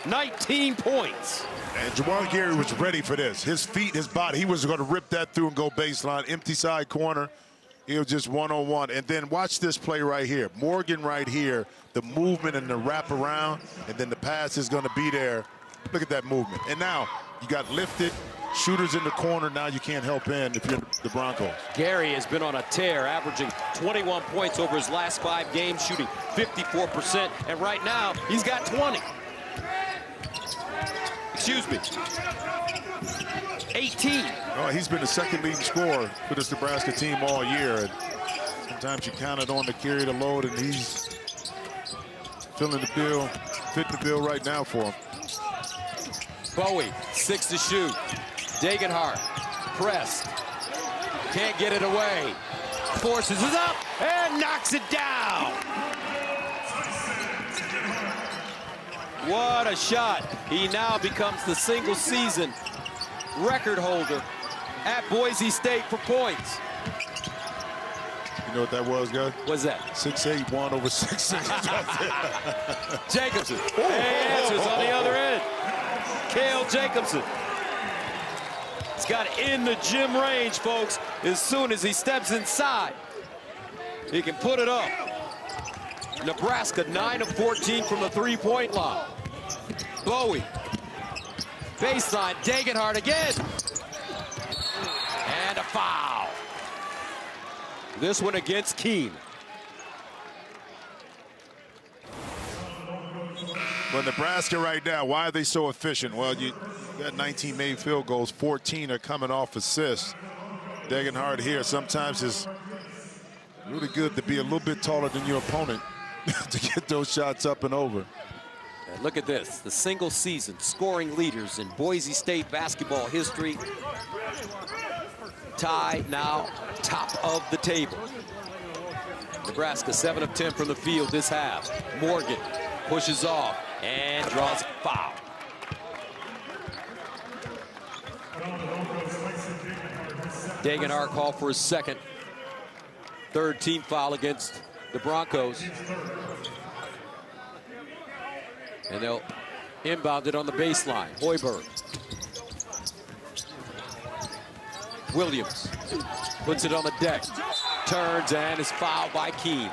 19 points. And Juwan Gary was ready for this. His feet, his body, he was going to rip that through and go baseline. Empty side corner. He was just one-on-one. And then watch this play right here. Morgan right here, the movement and the wraparound, and then the pass is going to be there. Look at that movement. And now you got lifted. Shooters in the corner, now you can't help in if you're the Broncos. Gary has been on a tear, averaging 21 points over his last 5 games, shooting 54%, and right now, he's got 20. Excuse me. 18. Oh, he's been the 2nd leading scorer for this Nebraska team all year, and sometimes you count it on to carry the load, and he's filling the bill, fitting the bill right now for him. Bowie, 6 to shoot. Degenhardt, pressed. Can't get it away. Forces it up and knocks it down. What a shot. He now becomes the single season record holder at Boise State for points. You know what that was, guys? What's that? 6'8", 1 over 6'6". Jacobson. Answers on the other end. Cale Jacobson. He's got in the gym range, folks. As soon as he steps inside, he can put it up. Nebraska 9 of 14 from the 3-point line. Bowie. Baseline, Degenhardt again. And a foul. This one against Keene. Well, Nebraska right now, why are they so efficient? Well, you got 19 made field goals, 14 are coming off assists. Degenhardt here sometimes is really good to be a little bit taller than your opponent to get those shots up and over. And look at this, the single season scoring leaders in Boise State basketball history. Tie now top of the table. Nebraska 7 of 10 from the field this half. Morgan pushes off and draws a foul. Degenhardt called for his second. Third team foul against the Broncos. And they'll inbound it on the baseline. Hoiberg. Williams puts it on the deck. Turns and is fouled by Keene.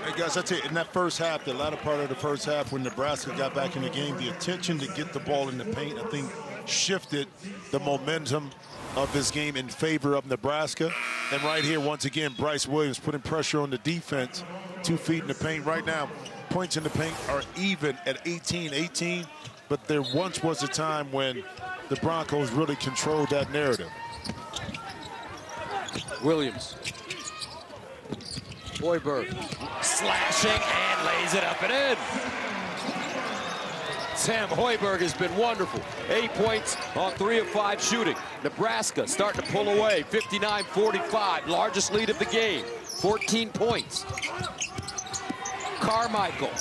Hey guys, I tell you, in that first half, the latter part of the first half, when Nebraska got back in the game, the attention to get the ball in the paint, I think, shifted the momentum of this game in favor of Nebraska. And right here, once again, Bryce Williams putting pressure on the defense. 2 feet in the paint. Right now, points in the paint are even at 18-18, but there once was a time when the Broncos really controlled that narrative. Williams. Hoiberg slashing and lays it up and in. Sam Hoiberg has been wonderful. 8 points on 3 of 5 shooting. Nebraska starting to pull away. 59-45, largest lead of the game. 14 points. Carmichael.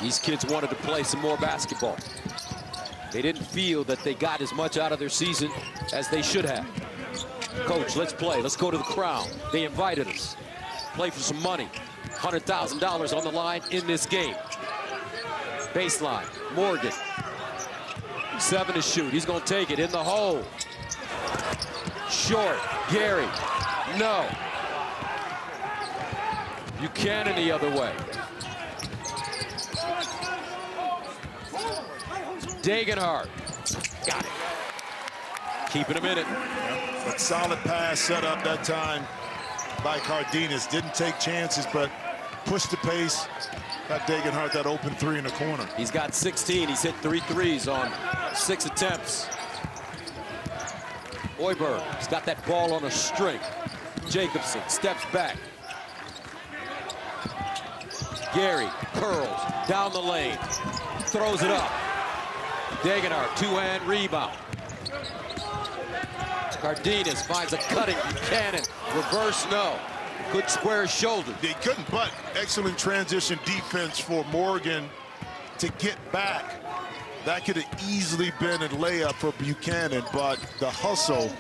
These kids wanted to play some more basketball. They didn't feel that they got as much out of their season as they should have. Coach, let's play. Let's go to the Crown. They invited us. Play for some money. $100,000 on the line in this game. Baseline, Morgan. 7 to shoot. He's going to take it in the hole. Short, Gary. No. Buchanan the other way. Degenhardt. Got it. Keeping him in it. A solid pass set up that time by Cardenas. Didn't take chances, but pushed the pace. Got Degenhardt that open 3 in the corner. He's got 16. He's hit 3 threes on 6 attempts. Hoiberg has got that ball on a string. Jacobson steps back. Gary curls down the lane. Throws it up. Degenhardt, 2-hand rebound. Cardenas finds a cutting Buchanan. Reverse, no. Good square shoulder. They couldn't, but excellent transition defense for Morgan to get back. That could have easily been a layup for Buchanan, but the hustle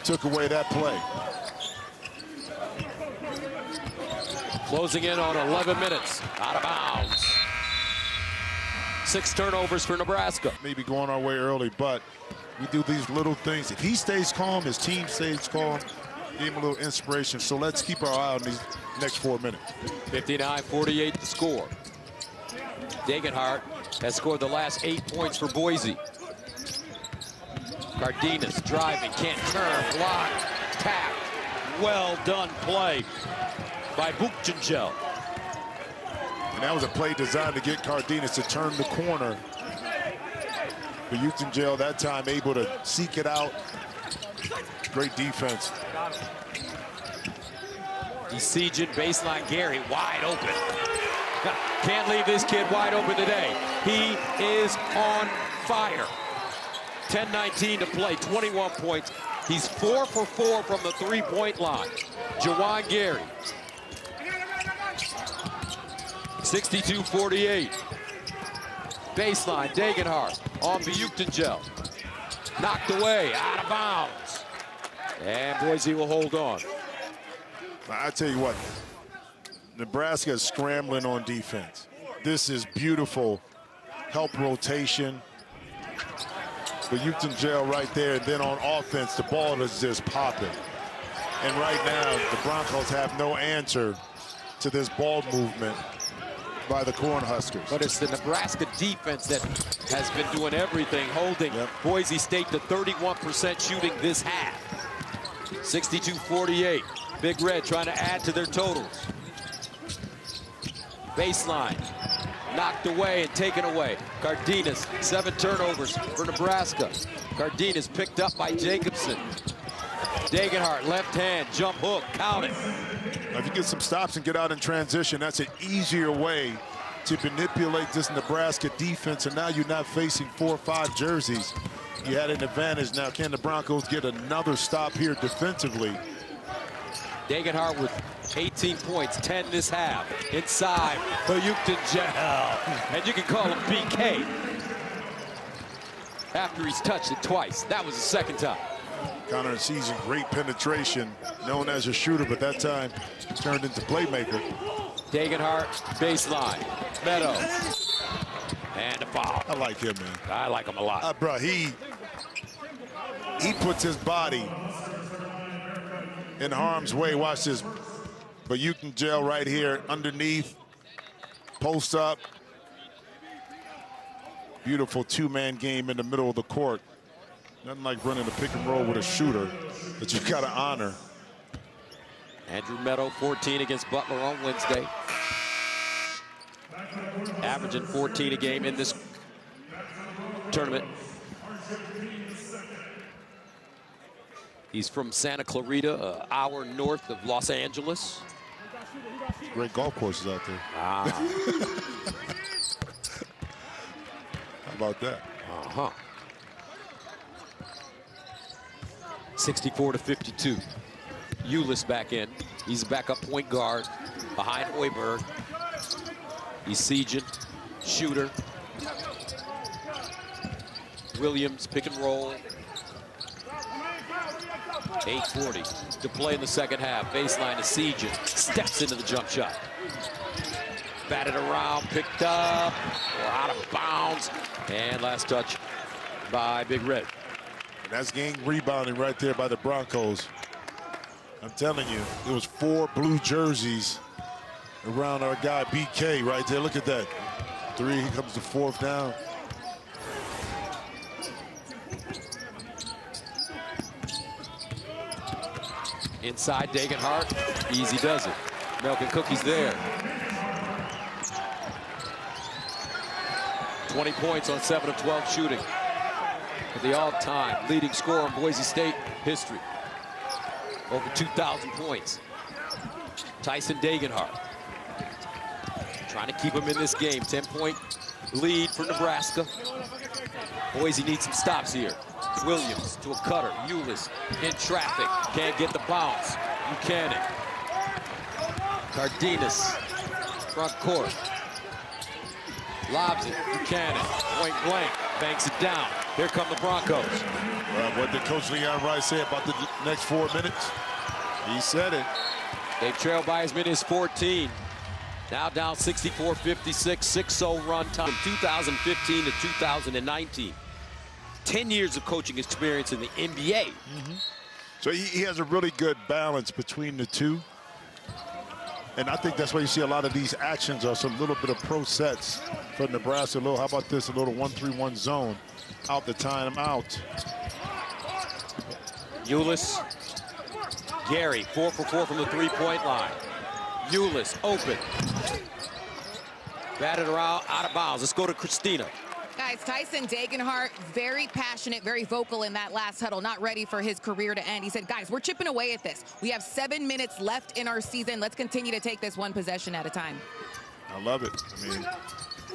took away that play. Closing in on 11 minutes. Out of bounds. 6 turnovers for Nebraska. Maybe going our way early, but we do these little things. If he stays calm, his team stays calm, give him a little inspiration. So let's keep our eye on these next 4 minutes. 59-48 the score. Degenhardt has scored the last 8 points for Boise. Cardenas driving, can't turn, block, tap. Well done play by Buchengel. And that was a play designed to get Cardenas to turn the corner. But Buchengel that time able to seek it out. Great defense. He's sieging baseline. Gary wide open. Can't leave this kid wide open today. He is on fire. 10:19 to play, 21 points. He's 4 for 4 from the 3-point line. Jawan Gary. 62-48. Baseline, Degenhardt on Buchengel. Knocked away, out of bounds. And Boise will hold on. I tell you what, Nebraska is scrambling on defense. This is beautiful help rotation. But Buchengel right there, and then on offense, the ball is just popping. And right now, the Broncos have no answer to this ball movement by the Cornhuskers. But it's the Nebraska defense that has been doing everything, holding Boise State to 31% shooting this half. 62-48. Big Red trying to add to their totals. Baseline. Knocked away and taken away. Cardenas, 7 turnovers for Nebraska. Cardenas picked up by Jacobson. Degenhart, left hand, jump hook, count it. Now, if you get some stops and get out in transition, that's an easier way to manipulate this Nebraska defense, and now you're not facing 4 or 5 jerseys. You had an advantage. Now, can the Broncos get another stop here defensively? Degenhart with 18 points, 10 this half. Inside, Boyukton, and you can call him BK. After he's touched it twice. That was the second time. Connor season, great penetration, known as a shooter, but that time turned into playmaker. Degenhart, baseline, Meadow, and a foul. I like him, man. I like him a lot. Bro, he puts his body in harm's way. Watch this. But you can gel right here underneath, post up. Beautiful 2-man game in the middle of the court. Nothing like running a pick and roll with a shooter that you gotta honor. Andrew Meadow, 14 against Butler on Wednesday. Averaging 14 a game in this tournament. He's from Santa Clarita, an hour north of Los Angeles. Great golf courses out there. Ah. How about that? 64-52. Ulis back in. He's a backup point guard behind Hoiberg. He's sieging, shooter. Williams, pick and roll. 8:40 to play in the second half. Baseline to sieging. Steps into the jump shot. Batted around, picked up, out of bounds. And last touch by Big Red. And that's game rebounding right there by the Broncos. I'm telling you, there was 4 blue jerseys around our guy BK right there. Look at that. 3, he comes to 4th down. Inside Degenhart, easy does it. Milk and cookies there. 20 points on 7 of 12 shooting. The all-time leading scorer in Boise State history. Over 2,000 points. Tyson Degenhart. Trying to keep him in this game. 10-point lead for Nebraska. Boise needs some stops here. Williams to a cutter. Ulis in traffic. Can't get the bounce. Buchanan. Cardenas. Front court. Lobs it. Buchanan. Point blank. Banks it down. Here come the Broncos. What did Coach Leon Rice say about the next 4 minutes? He said it. They've trailed by as many as 14. Now down 64-56, 6-0 run time from 2015 to 2019. 10 years of coaching experience in the NBA. So he has a really good balance between the two. And I think that's why you see a lot of these actions are some little bit of pro sets for Nebraska. How about this? A little 1-3-1 zone. Out the time out. Ulis. Gary, 4 for 4 from the 3-point line. Ulis open. Batted around, out of bounds. Let's go to Christina. Guys, Tyson Degenhart, very passionate, very vocal in that last huddle, not ready for his career to end. He said, guys, we're chipping away at this. We have 7 minutes left in our season. Let's continue to take this one possession at a time. I love it. I mean,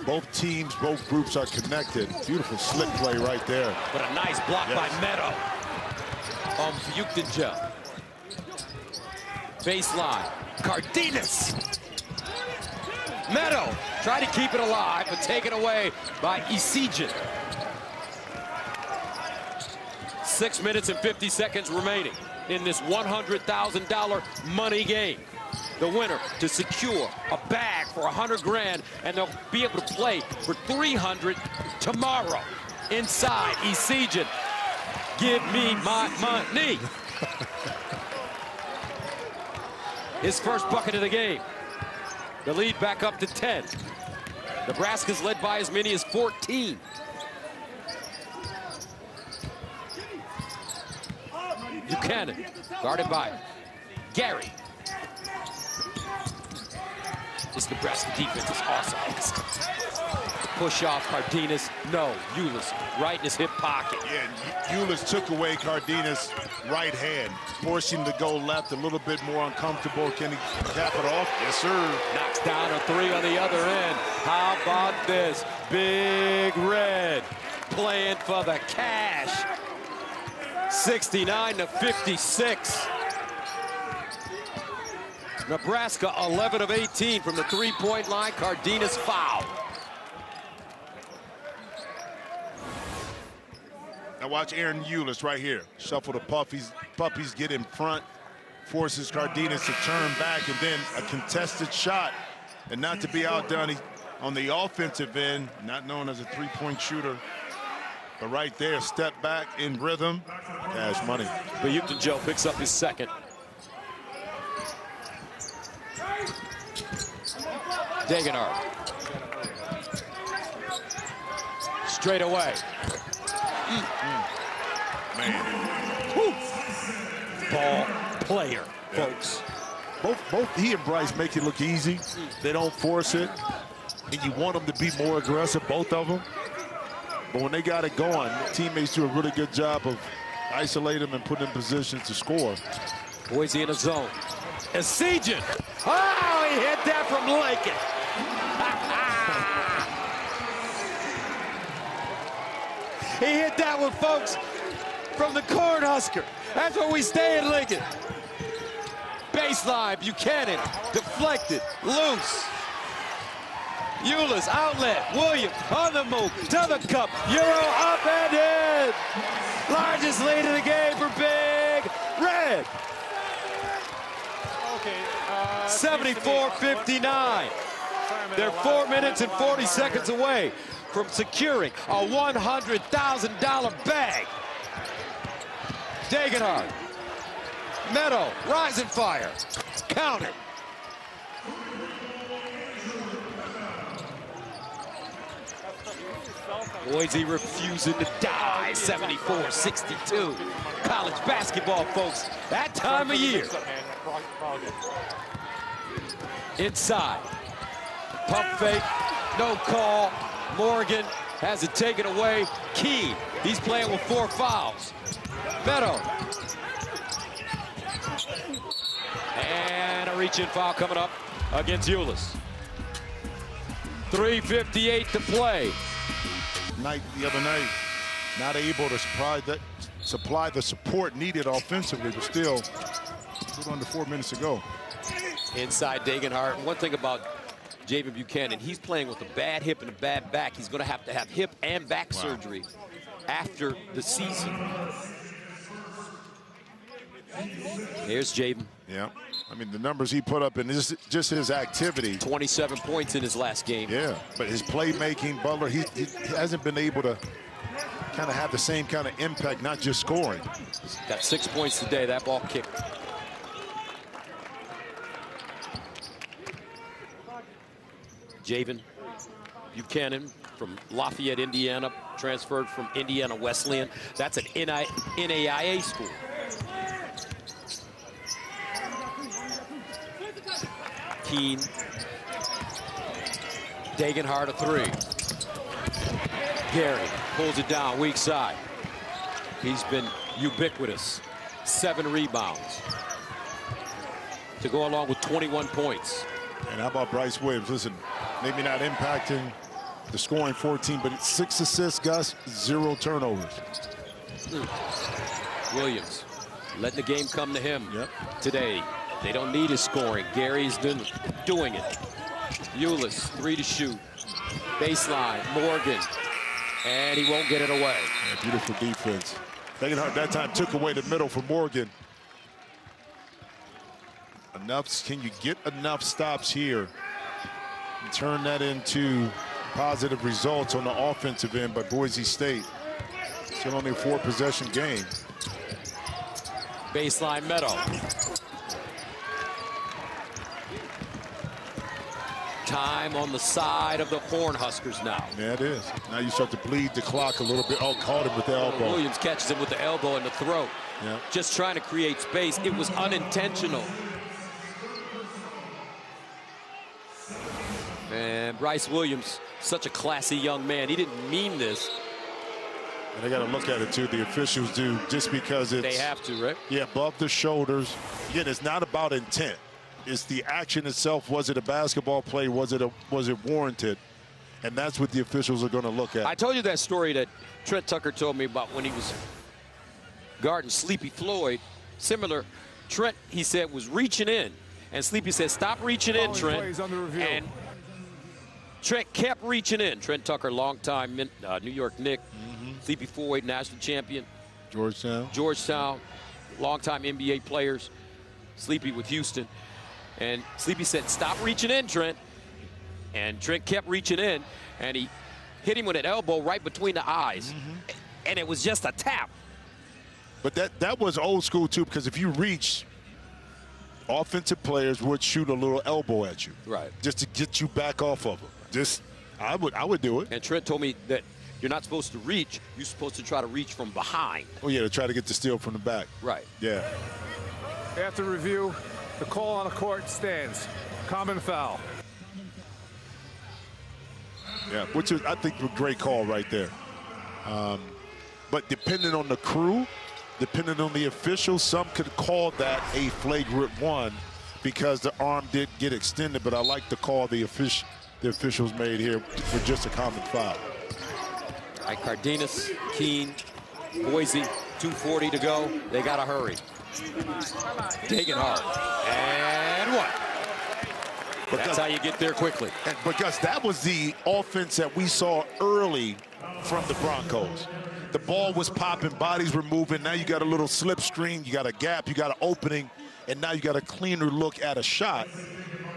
both teams, both groups are connected. Beautiful slip play right there. But a nice block by Meadow. Buchanan. Baseline. Cardenas. Meadow tried to keep it alive, but taken away by Isijan. 6 minutes and 50 seconds remaining in this $100,000 money game. The winner to secure a bag for $100 grand, and they'll be able to play for $300 tomorrow. Inside, Isijan. Give me my money. his first bucket of the game. The lead back up to 10. Nebraska's led by as many as 14. Buchanan, guarded by Gary. This Nebraska defense is awesome. Push off Cardenas. No, Eulis right in his hip pocket. Yeah, Eulis took away Cardenas' right hand, forcing him to go left, a little bit more uncomfortable. Can he cap it off? Yes, sir. Knocks down a three on the other end. How about this? Big Red playing for the cash. 69 to 56. Nebraska 11 of 18 from the three-point line. Cardenas foul. Now watch Aaron Eulis right here. Shuffle the Puppies. Puppies get in front, forces Cardenas to turn back, and then a contested shot. And not to be outdone on the offensive end, not known as a three-point shooter. But right there, step back in rhythm. Cash money. But Houston Joe picks up his second. Degenhardt. Straight away. Man. Woo. Ball player, folks. Both he and Bryce make it look easy. They don't force it. And you want them to be more aggressive, both of them. But when they got it going, teammates do a really good job of isolating them and putting them in positions to score. Boise in a zone. Esijan. Oh, he hit that from Lincoln. He hit that one, folks, from the Cornhusker. That's where we stay in Lincoln. Baseline, Buchanan, deflected, loose. Eulis, outlet, Williams on the move, to the cup, Euro up and in. Largest lead of the game for Big Red. 74-59. They're 4 minutes and 40 seconds away from securing a $100,000 bag. Degenhardt, Meadow, rise and fire, counter. Boise refusing to die, 74-62. College basketball, folks, that time of year. Inside, pump fake, no call. Morgan has it taken away. Key, he's playing with 4 fouls. Meadow. And a reach-in foul coming up against Eulis. 3:58 to play. The other night, not able to supply the support needed offensively, but still, a little under 4 minutes to go. Inside Degenhardt. One thing about Javen Buchanan, he's playing with a bad hip and a bad back. He's going to have hip and back surgery after the season. Here's Javen. Yeah, I mean, the numbers he put up in just his activity. 27 points in his last game. Yeah, but his playmaking, Butler, he hasn't been able to kind of have the same kind of impact, not just scoring. He's got 6 points today, that ball kicked. Javen Buchanan from Lafayette, Indiana, transferred from Indiana Wesleyan. That's an NAIA school. Keene. Degenhardt a 3. Gary pulls it down, weak side. He's been ubiquitous. 7 rebounds to go along with 21 points. And how about Bryce Williams? Listen, maybe not impacting the scoring 14, but it's 6 assists, Gus, 0 turnovers. Williams letting the game come to him today. They don't need his scoring. Gary's doing it. Eulis, 3 to shoot. Baseline, Morgan. And he won't get it away. Yeah, beautiful defense. Degenhardt that time took away the middle for Morgan. Can you get enough stops here and turn that into positive results on the offensive end by Boise State? Still only a 4-possession game. Baseline, Meadow. Time on the side of the Cornhuskers now. Yeah, it is. Now you start to bleed the clock a little bit. Oh, caught him with the elbow. Williams catches him with the elbow in the throat. Yeah. Just trying to create space. It was unintentional. And Bryce Williams, such a classy young man. He didn't mean this. And they got to look at it, too. The officials do, just because it's... They have to, right? Yeah, above the shoulders. Again, it's not about intent. It's the action itself. Was it a basketball play? Was it warranted? And that's what the officials are going to look at. I told you that story that Trent Tucker told me about when he was guarding Sleepy Floyd. Similar. Trent, he said, was reaching in. And Sleepy said, stop reaching in, Trent. And Trent kept reaching in. Trent Tucker, longtime New York Knick. Sleepy Floyd, national champion. Georgetown, longtime NBA players. Sleepy with Houston. And Sleepy said, stop reaching in, Trent. And Trent kept reaching in, and he hit him with an elbow right between the eyes. And it was just a tap. But that was old school, too, because if you reach, offensive players would shoot a little elbow at you. Right. Just to get you back off of them. I would do it. And Trent told me that you're not supposed to reach. You're supposed to try to reach from behind. Oh, yeah, to try to get the steal from the back. Right. Yeah. After review, the call on the court stands. Common foul. Yeah, which is, I think, a great call right there. But depending on the crew, depending on the officials, some could call that a flagrant one because the arm did get extended. But I like the call the officials made here for just a common foul. All right, Cardenas, Keene, Boise, 2:40 to go. They got to hurry. Degenhart. And what? That's how you get there quickly. Because that was the offense that we saw early from the Broncos. The ball was popping, bodies were moving. Now you got a little slipstream, you got a gap, you got an opening, and now you got a cleaner look at a shot.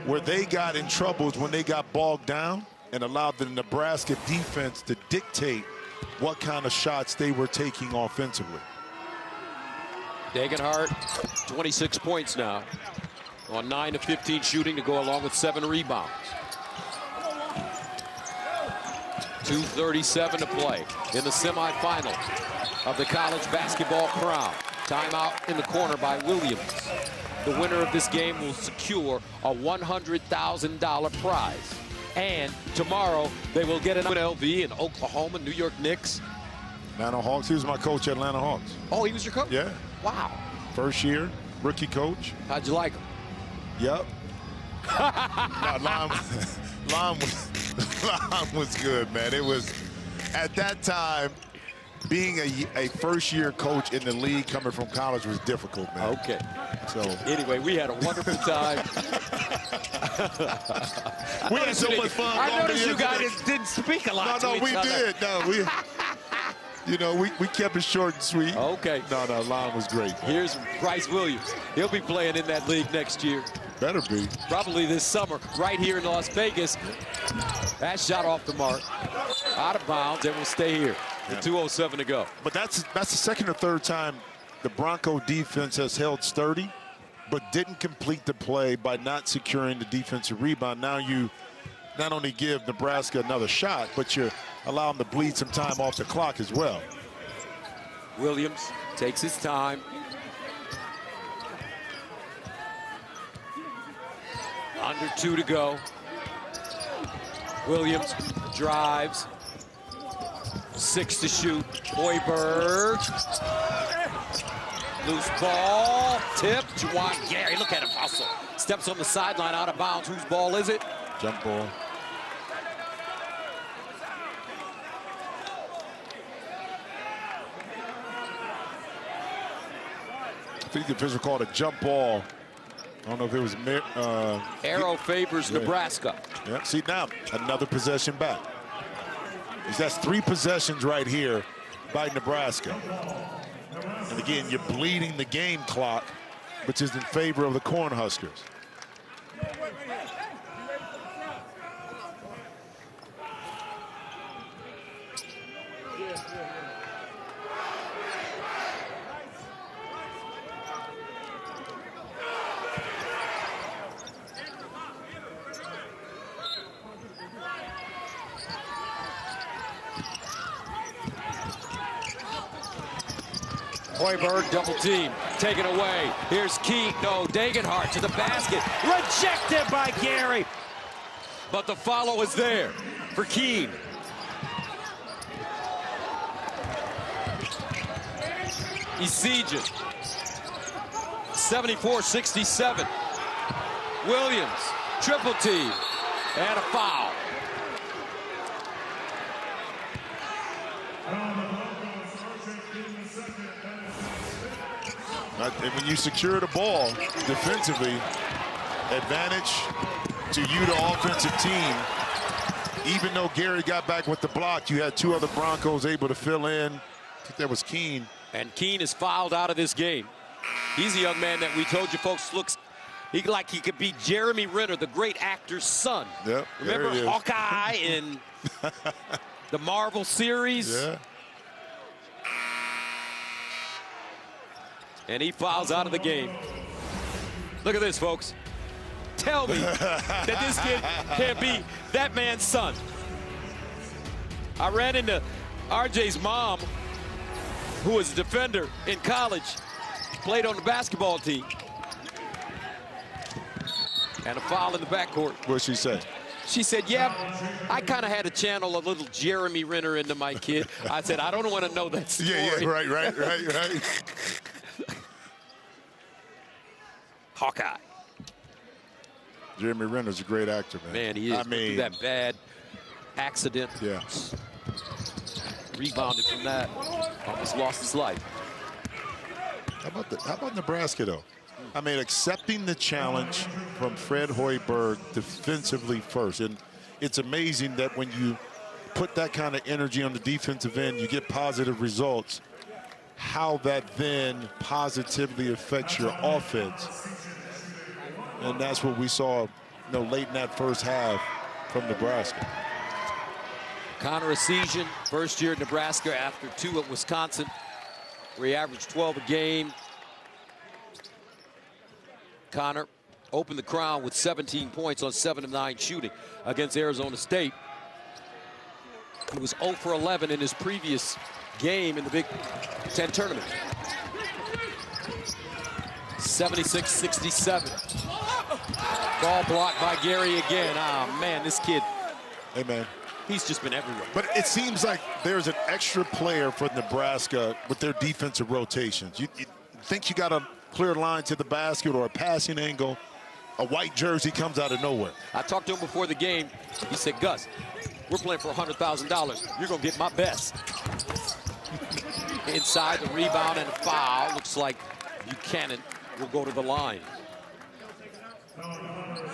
Where they got in trouble is when they got bogged down and allowed the Nebraska defense to dictate what kind of shots they were taking offensively. Degenhart, 26 points now on 9 of 15 shooting to go along with 7 rebounds. 2:37 to play in the semifinal of the college basketball crown. Timeout in the corner by Williams. The winner of this game will secure a $100,000 prize. And tomorrow they will get an LV in Oklahoma, New York Knicks. Atlanta Hawks. He was my coach at Atlanta Hawks. Oh, he was your coach? Yeah. Wow. First year, rookie coach. How'd you like him? Yep. Lon was good, man. It was, at that time, being a first-year coach in the league coming from college was difficult, man. Okay. So anyway, we had a wonderful time. We had so much fun. I noticed you guys didn't speak a lot. No, we did. No, we. You know, we kept it short and sweet. Okay. No, Lon was great. Here's Bryce Williams. He'll be playing in that league next year. Better be. Probably this summer, right here in Las Vegas. That shot off the mark. Out of bounds, and will stay here. Yeah. 2:07 to go. But that's the second or third time the Bronco defense has held sturdy, but didn't complete the play by not securing the defensive rebound. Now you not only give Nebraska another shot, but you allow them to bleed some time off the clock as well. Williams takes his time. Under 2 to go. Williams drives. 6 to shoot. Hoiberg. Loose ball. Tip. Juwan Gary. Look at him hustle. Steps on the sideline out of bounds. Whose ball is it? Jump ball. I think the official called a jump ball. I don't know if it was Arrow favors Nebraska. Yeah, see now, another possession back. That's 3 possessions right here by Nebraska. And again, you're bleeding the game clock, which is in favor of the Cornhuskers. Hoiberg double team, taken away. Here's Keene, no, Degenhart to the basket. Rejected by Gary. But the follow is there for Keene. Essegian, 74-67. Williams, triple team, and a foul. And when you secure the ball defensively, advantage to you, the offensive team. Even though Gary got back with the block, you had two other Broncos able to fill in. I think that was Keene. And Keene is fouled out of this game. He's a young man that we told you folks looks like he could be Jeremy Renner, the great actor's son. Yep, remember Hawkeye in the Marvel series? Yeah. And he fouls out of the game. Look at this, folks. Tell me that this kid can't be that man's son. I ran into RJ's mom, who was a defender in college, played on the basketball team. And a foul in the backcourt. What'd she say? She said, yeah, I kind of had to channel a little Jeremy Renner into my kid. I said, I don't want to know that story. Yeah, right. Hawkeye. Jeremy Renner's a great actor, man. Man, he is. I mean, that bad accident. Yeah. Rebounded from that. Almost lost his life. How about Nebraska, though? I mean, accepting the challenge from Fred Hoiberg defensively first. And it's amazing that when you put that kind of energy on the defensive end, you get positive results. How that then positively affects your offense. And that's what we saw, late in that first half from Nebraska. Connor Essegian, first year at Nebraska after 2 at Wisconsin, where he averaged 12 a game. Connor opened the crown with 17 points on 7 of 9 shooting against Arizona State. He was 0 for 11 in his previous game in the Big Ten tournament. 76-67. Ball blocked by Gary again. Oh, man, this kid. Hey, man. He's just been everywhere. But it seems like there's an extra player for Nebraska with their defensive rotations. You think you got a clear line to the basket or a passing angle, a white jersey comes out of nowhere. I talked to him before the game. He said, Gus, we're playing for $100,000. You're going to get my best. Inside, the rebound and a foul. Looks like Buchanan will go to the line.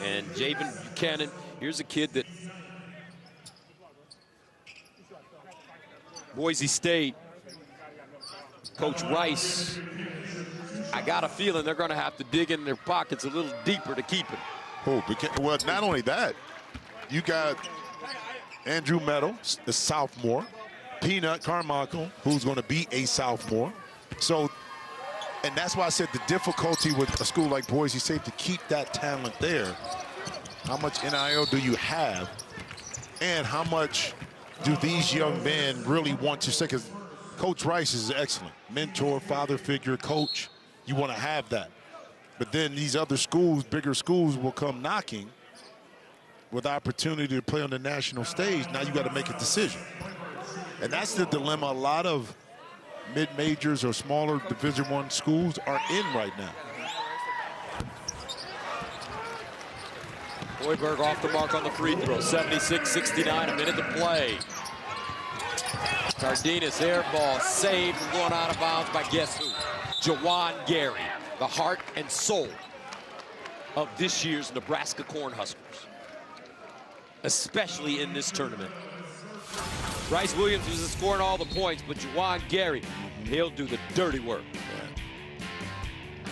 And Javen Buchanan, here's a kid that Boise State, Coach Rice, I got a feeling they're going to have to dig in their pockets a little deeper to keep him. Oh, well, not only that, you got Andrew Meadow, the sophomore, Peanut Carmichael, who's going to be a sophomore. So, and that's why I said the difficulty with a school like Boise State to keep that talent there. How much NIL do you have? And how much do these young men really want to say? Because Coach Rice is excellent. Mentor, father figure, coach. You want to have that. But then these other schools, bigger schools, will come knocking with opportunity to play on the national stage. Now you got to make a decision. And that's the dilemma a lot of mid-majors or smaller Division I schools are in right now. Hoiberg off the mark on the free throw. 76-69, a minute to play. Cardenas air ball saved from going out of bounds by guess who? Juwan Gary, the heart and soul of this year's Nebraska Cornhuskers, especially in this tournament. Bryce Williams was scoring all the points, but Juwan Gary, he'll do the dirty work.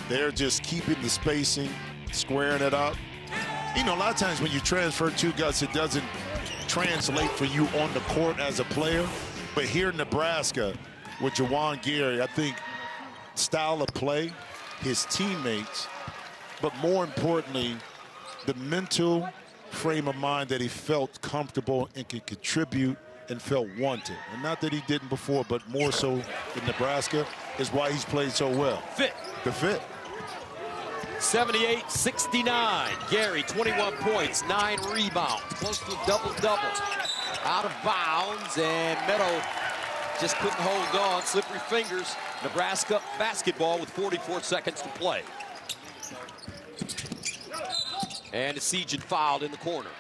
They're just keeping the spacing, squaring it up. You know, a lot of times when you transfer to Gus, it doesn't translate for you on the court as a player. But here in Nebraska, with Juwan Gary, I think style of play, his teammates, but more importantly, the mental frame of mind that he felt comfortable and could contribute and felt wanted. And not that he didn't before, but more so in Nebraska. is why he's played so well. Fit. The fit. 78-69. Gary, 21 points, 9 rebounds, close to a double-double. Out of bounds, and Meadow just couldn't hold on. Slippery fingers. Nebraska basketball with 44 seconds to play. And Siege fouled in the corner.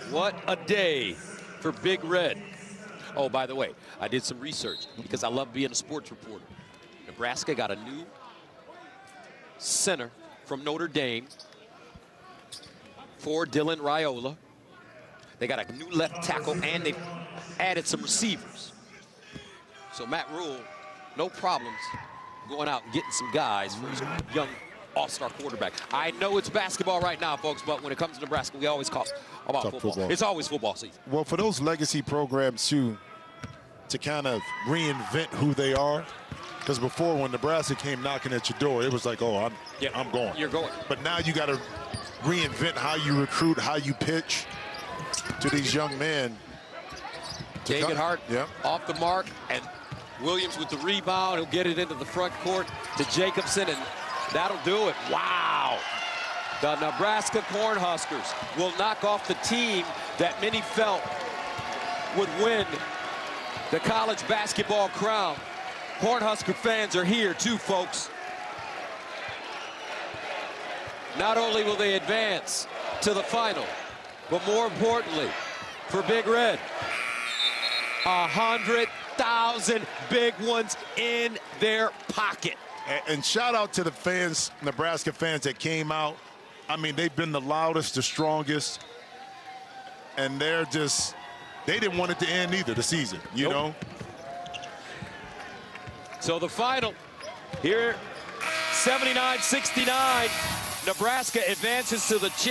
What a day for Big Red. Oh, by the way, I did some research because I love being a sports reporter. Nebraska got a new center from Notre Dame for Dylan Raiola. They got a new left tackle, and they added some receivers. So Matt Rule, no problems going out and getting some guys for his young all-star quarterback. I know it's basketball right now, folks, but when it comes to Nebraska, we always talk about football. It's always football season. Well, for those legacy programs, too, to kind of reinvent who they are, because before, when Nebraska came knocking at your door, it was like, oh, I'm going. You're going. But now you got to reinvent how you recruit, how you pitch to these young men. Dagenhart off the mark, and Williams with the rebound. He'll get it into the front court to Jacobson, and that'll do it. Wow. The Nebraska Cornhuskers will knock off the team that many felt would win the college basketball crown. Cornhusker fans are here too, folks. Not only will they advance to the final, but more importantly, for Big Red, 100,000 big ones in their pocket. And shout out to the fans, Nebraska fans that came out. I mean, they've been the loudest, the strongest, and they didn't want it to end either, the season, you know? So the final here, 79-69, Nebraska advances to the championship.